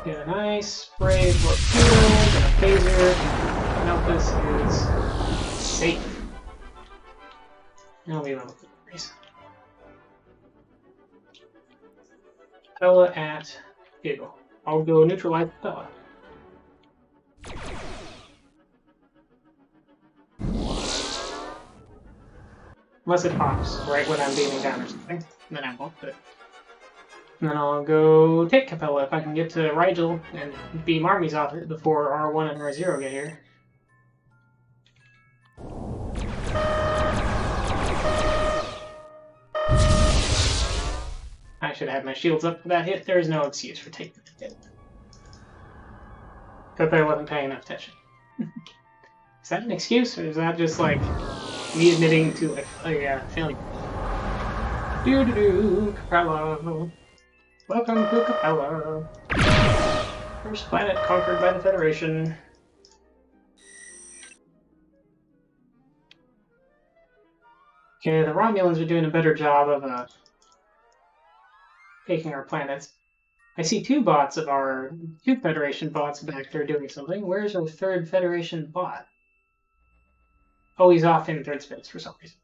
Get a nice spray torpedo, get a phaser. Melphus is safe. Now we level the armies. Capella at Giggle. I'll go neutralize Capella. Unless it pops right when I'm beaming down or something. Then I won't, but... And then I'll go take Capella if I can get to Rigel and beam armies off it before R1 and R0 get here. I should have had my shields up for that hit. There is no excuse for taking that hit. Except I wasn't paying enough attention. Is that an excuse, or is that just like me admitting to a failure? Doo-doo-doo, Capella. Welcome to Capella. First planet conquered by the Federation. Okay, the Romulans are doing a better job of taking our planets. I see 2 bots of our 2 Federation bots back there doing something. Where's our 3rd Federation bot? Oh, he's off in 3rd space for some reason.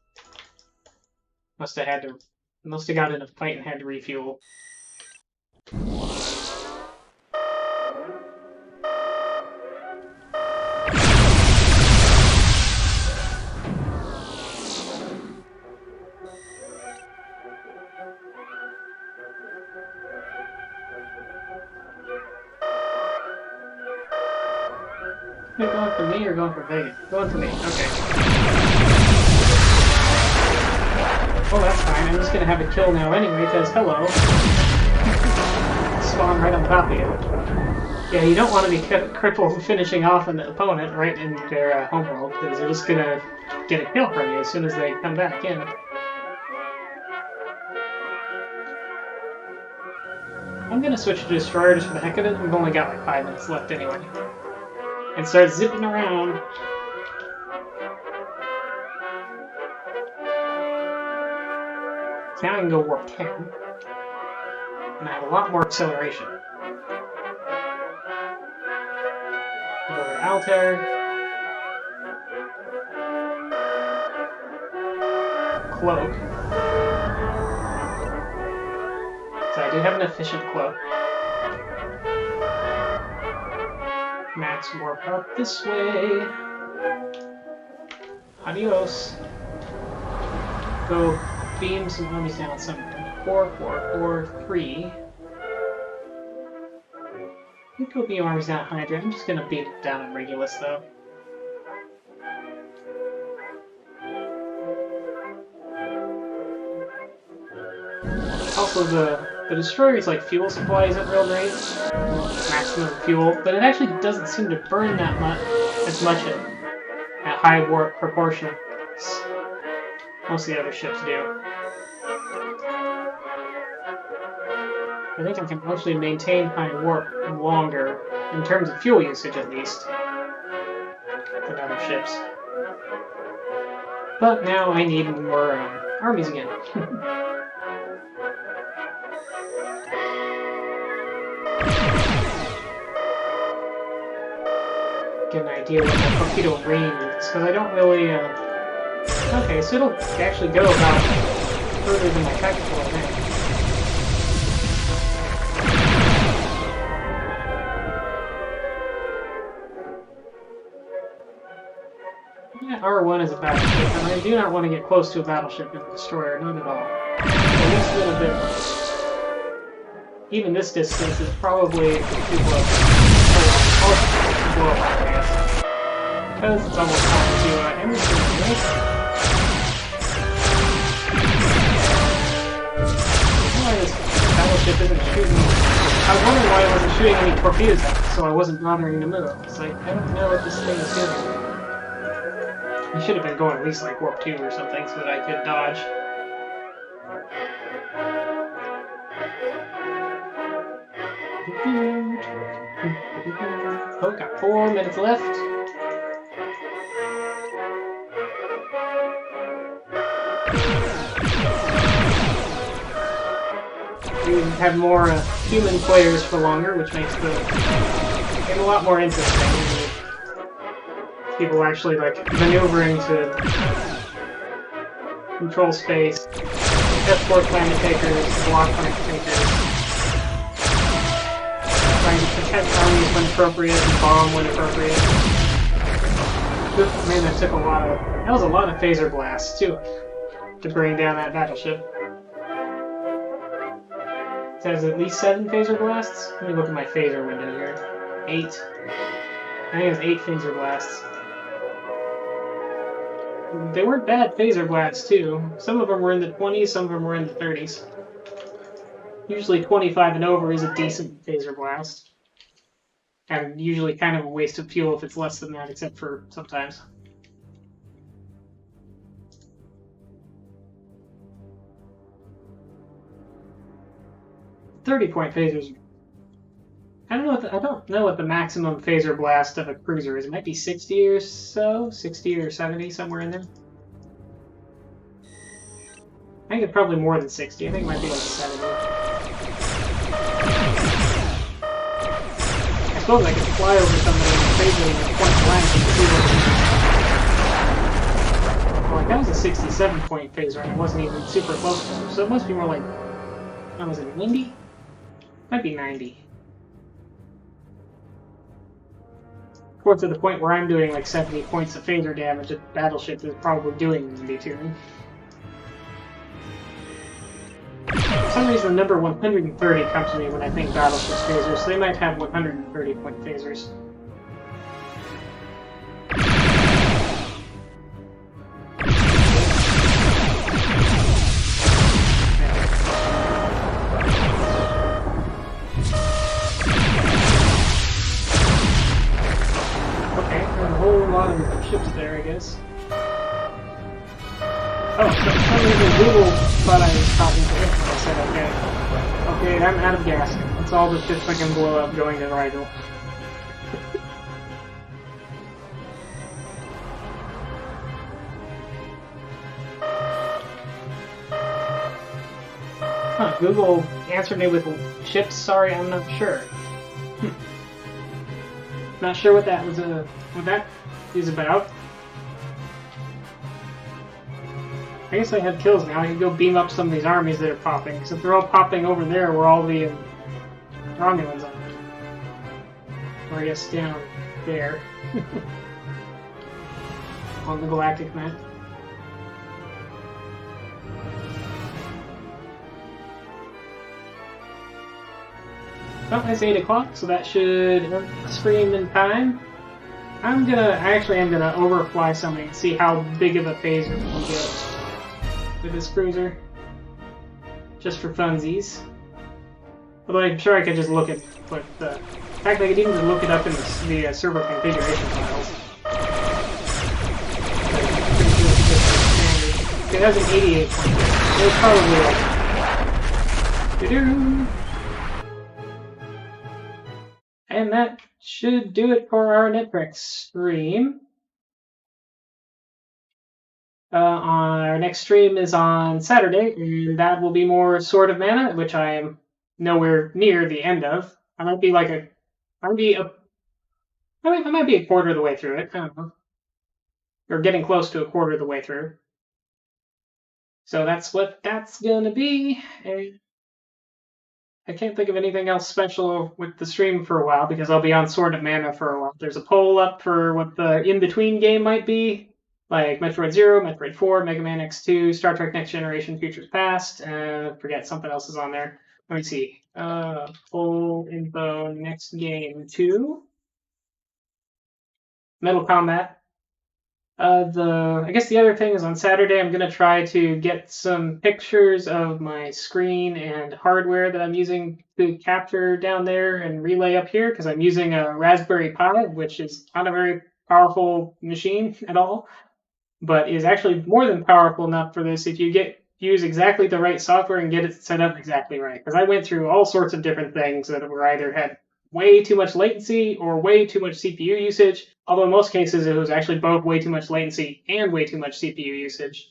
Must have got in a fight and had to refuel. You're going for me or going for Vegas? Going for me, okay. Oh, that's fine. I'm just gonna have a kill now anyway, because hello. Spawn right on top of you. Yeah, you don't want to be crippled finishing off an opponent right in their homeworld, because they're just gonna get a kill from you as soon as they come back in. I'm gonna switch to Destroyer just for the heck of it. We've only got like 5 minutes left anyway. And start zipping around. Now I can go warp 10. And I have a lot more acceleration. Go to Altair. Cloak. So I do have an efficient cloak. Max warp up this way. Adios. Go beam some armies down somewhere. 4, 4, 4, 3. You go beam armies down at Hydra. I'm just gonna beam it down in Regulus though. Also, the The destroyer's like fuel supply isn't real great, maximum fuel, but it actually doesn't seem to burn that much, as much at high warp proportion. Most of the other ships do. I think I can actually maintain high warp longer, in terms of fuel usage at least, than other ships. But now I need more armies again. Get an idea what my torpedo range is, because I don't really, okay, so it'll actually go about further than my tactical, I think. Yeah, R1 is a battleship, and I do not want to get close to a battleship in the destroyer, not at all. At least a little bit. Even this distance is probably too close. Blow up my gas. Because it's almost time to end this situation. Why this battleship isn't shooting? I wondered why it wasn't shooting any torpedoes at me, so I wasn't bothering to move. It's like, I don't know what this thing is doing. I should have been going at least like warp 2 or something so that I could dodge. Oh, got 4 minutes left. We have more human players for longer, which makes the game a lot more interesting. People actually like maneuvering to control space, escort planet takers, block planet takers. Trying to protect armies when appropriate and bomb when appropriate. Man, that took a lot of... That was a lot of phaser blasts, too, to bring down that battleship. It has at least 7 phaser blasts? Let me look at my phaser window here. 8. I think it was 8 phaser blasts. They weren't bad phaser blasts, too. Some of them were in the 20s, some of them were in the 30s. Usually 25 and over is a decent phaser blast. And usually kind of a waste of fuel if it's less than that, except for sometimes. .30 phasers. I don't know what the maximum phaser blast of a cruiser is. It might be 60 or so, 60 or 70, somewhere in there. I think it's probably more than 60. I think it might be like 70. I suppose I could fly over somebody and phaser them at point blank and see what... Well, like, that was a 67 point phaser and it wasn't even super close to them, so it must be more like... What was it, 90? Might be 90. Of course, to the point where I'm doing like 70 points of phaser damage, a battleship is probably doing 92. For some reason, the number 130 comes to me when I think battleships phasers, so they might have 130 point phasers. Ships there, I guess. Oh, for some reason Google thought I was talking to it. I said, okay. Okay, I'm out of gas. That's all the ships I can blow up going to Rigel. Huh, Google answered me with ships, sorry, I'm not sure. Not sure what that was, what that is about. I guess I have kills now. I can go beam up some of these armies that are popping. Because if they're all popping over there where all the Romulans are. Or I guess down there. On the galactic map. Well, it's 8 o'clock, so that should screen in time. I actually am gonna overfly somebody and see how big of a phaser we can get with this cruiser. Just for funsies. Although I'm sure I could just look at what the... In fact, I could even just look it up in the server configuration files. It has an 88 point. It's probably like... Doo-doo! And that should do it for our Netrek stream. Our next stream is on Saturday, and that will be more Sword of Mana, which I am nowhere near the end of. I might be like I might be a quarter of the way through it. I don't know. Or getting close to a quarter of the way through. So that's what that's gonna be. And I can't think of anything else special with the stream for a while because I'll be on Sword of Mana for a while. There's a poll up for what the in-between game might be, like Metroid Zero, Metroid 4, Mega Man X2, Star Trek Next Generation, Futures Past, forget something else is on there. Let me see. Poll info, next game 2. Metal Combat. I guess the other thing is on Saturday I'm going to try to get some pictures of my screen and hardware that I'm using to capture down there and relay up here because I'm using a Raspberry Pi, which is not a very powerful machine at all, but is actually more than powerful enough for this if you use exactly the right software and get it set up exactly right. Because I went through all sorts of different things that were either had way too much latency or way too much CPU usage, although in most cases it was actually both way too much latency and way too much CPU usage.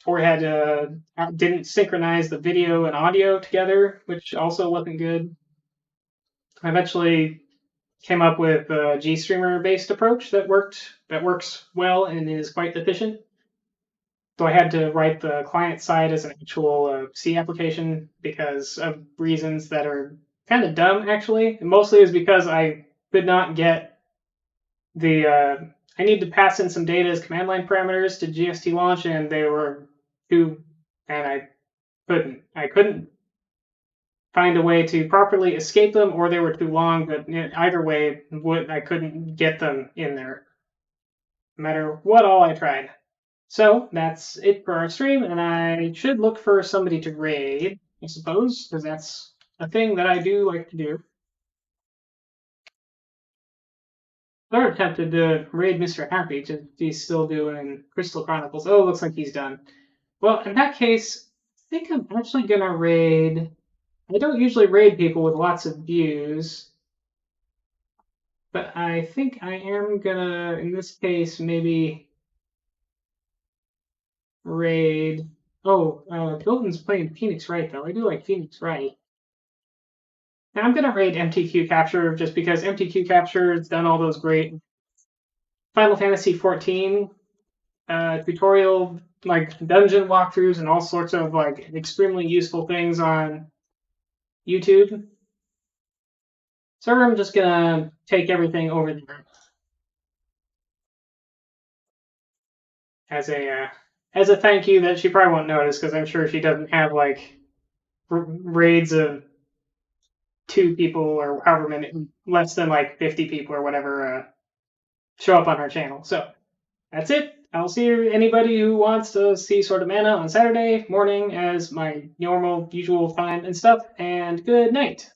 Or didn't synchronize the video and audio together, which also wasn't good. I eventually came up with a GStreamer based approach that works well and is quite efficient. So I had to write the client side as an actual C application because of reasons that are kind of dumb, actually. And mostly is because I could not get I need to pass in some data as command line parameters to GST launch, and they were too, and I couldn't find a way to properly escape them, or they were too long. But either way, I couldn't get them in there, no matter what all I tried. So that's it for our stream, and I should look for somebody to raid, I suppose, because that's a thing that I do like to do. I attempted to raid Mr. Happy, just he's still doing Crystal Chronicles. Oh, looks like he's done. Well, in that case, I think I'm actually gonna raid. I don't usually raid people with lots of views, but I think I am gonna, in this case, maybe raid. Oh, Hilton's playing Phoenix Wright, though. I do like Phoenix Wright. Now I'm going to raid MTQ Capture just because MTQ Capture has done all those great Final Fantasy XIV tutorial, like dungeon walkthroughs and all sorts of like extremely useful things on YouTube. So I'm just going to take everything over there as a thank you that she probably won't notice because I'm sure she doesn't have like raids of 2 people or however many, less than like 50 people or whatever show up on her channel. So that's it. I'll see anybody who wants to see Sword of Mana on Saturday morning as my normal, usual time and stuff. And good night.